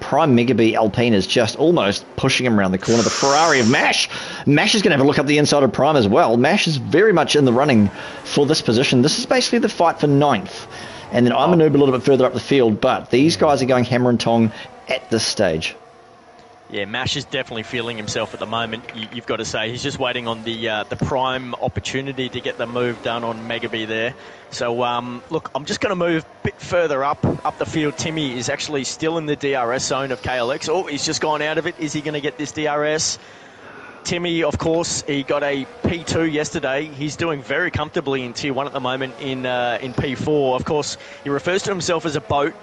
Prime Megabee Alpine is just almost pushing him around the corner. The Ferrari of Mash. Mash is going to have a look up the inside of Prime as well. Mash is very much in the running for this position. This is basically the fight for 9th. And then I'm a little bit further up the field, but these guys are going hammer and tong at this stage. Yeah, Mash is definitely feeling himself at the moment. You've got to say he's just waiting on the prime opportunity to get the move done on Megabee there. So look, I'm just going to move a bit further up the field. Timmy is actually still in the DRS zone of KLX. Oh, he's just gone out of it. Is he going to get this DRS? Timmy, of course, he got a P2 yesterday. He's doing very comfortably in Tier 1 at the moment in P4. Of course, he refers to himself as a boat.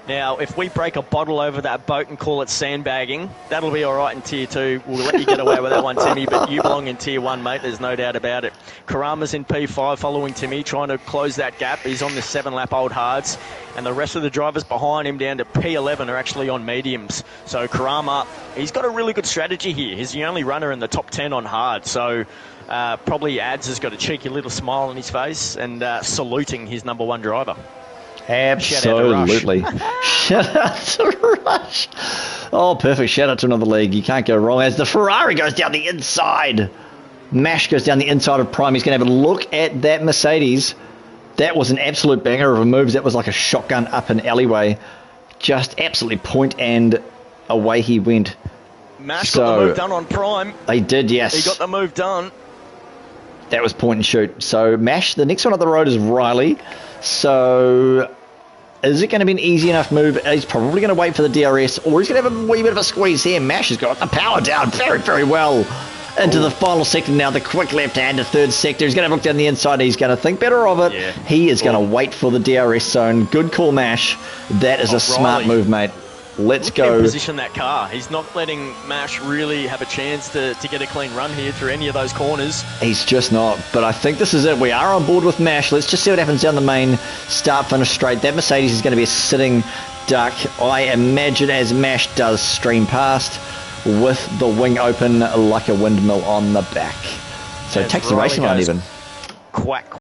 Now, if we break a bottle over that boat and call it sandbagging, that'll be all right in Tier 2. We'll let you get away with that one, Timmy, but you belong in Tier 1, mate. There's no doubt about it. Karama's in P5 following Timmy, trying to close that gap. He's on the 7-lap old hards, and the rest of the drivers behind him down to P11 are actually on mediums. So Karama, he's got a really good strategy here. He's the only runner in the top 10 on hard, so probably Ads has got a cheeky little smile on his face and saluting his number 1 driver. Absolutely. Shout out to Rush. Oh, perfect. Shout out to another league. You can't go wrong. As the Ferrari goes down the inside. Mash goes down the inside of Prime. He's going to have a look at that Mercedes. That was an absolute banger of a move. That was like a shotgun up an alleyway. Just absolutely point, and away he went. Mash got the move done on Prime. They did, yes. He got the move done. That was point and shoot. So Mash, the next one up the road is Riley. So is it going to be an easy enough move? He's probably going to wait for the DRS, or he's going to have a wee bit of a squeeze here. Mash has got the power down very, very well into the final sector now. The quick left hand to third sector. He's going to look down the inside. He's going to think better of it. Yeah. He is going to wait for the DRS zone. Good call, Mash. That is a smart move, mate. Let's Look at him go. position that car. He's not letting Mash really have a chance to get a clean run here through any of those corners. He's just not. But I think this is it. We are on board with Mash. Let's just see what happens down the main start-finish straight. That Mercedes is going to be a sitting duck, I imagine, as Mash does stream past with the wing open like a windmill on the back. So it takes the racing line even. Quack,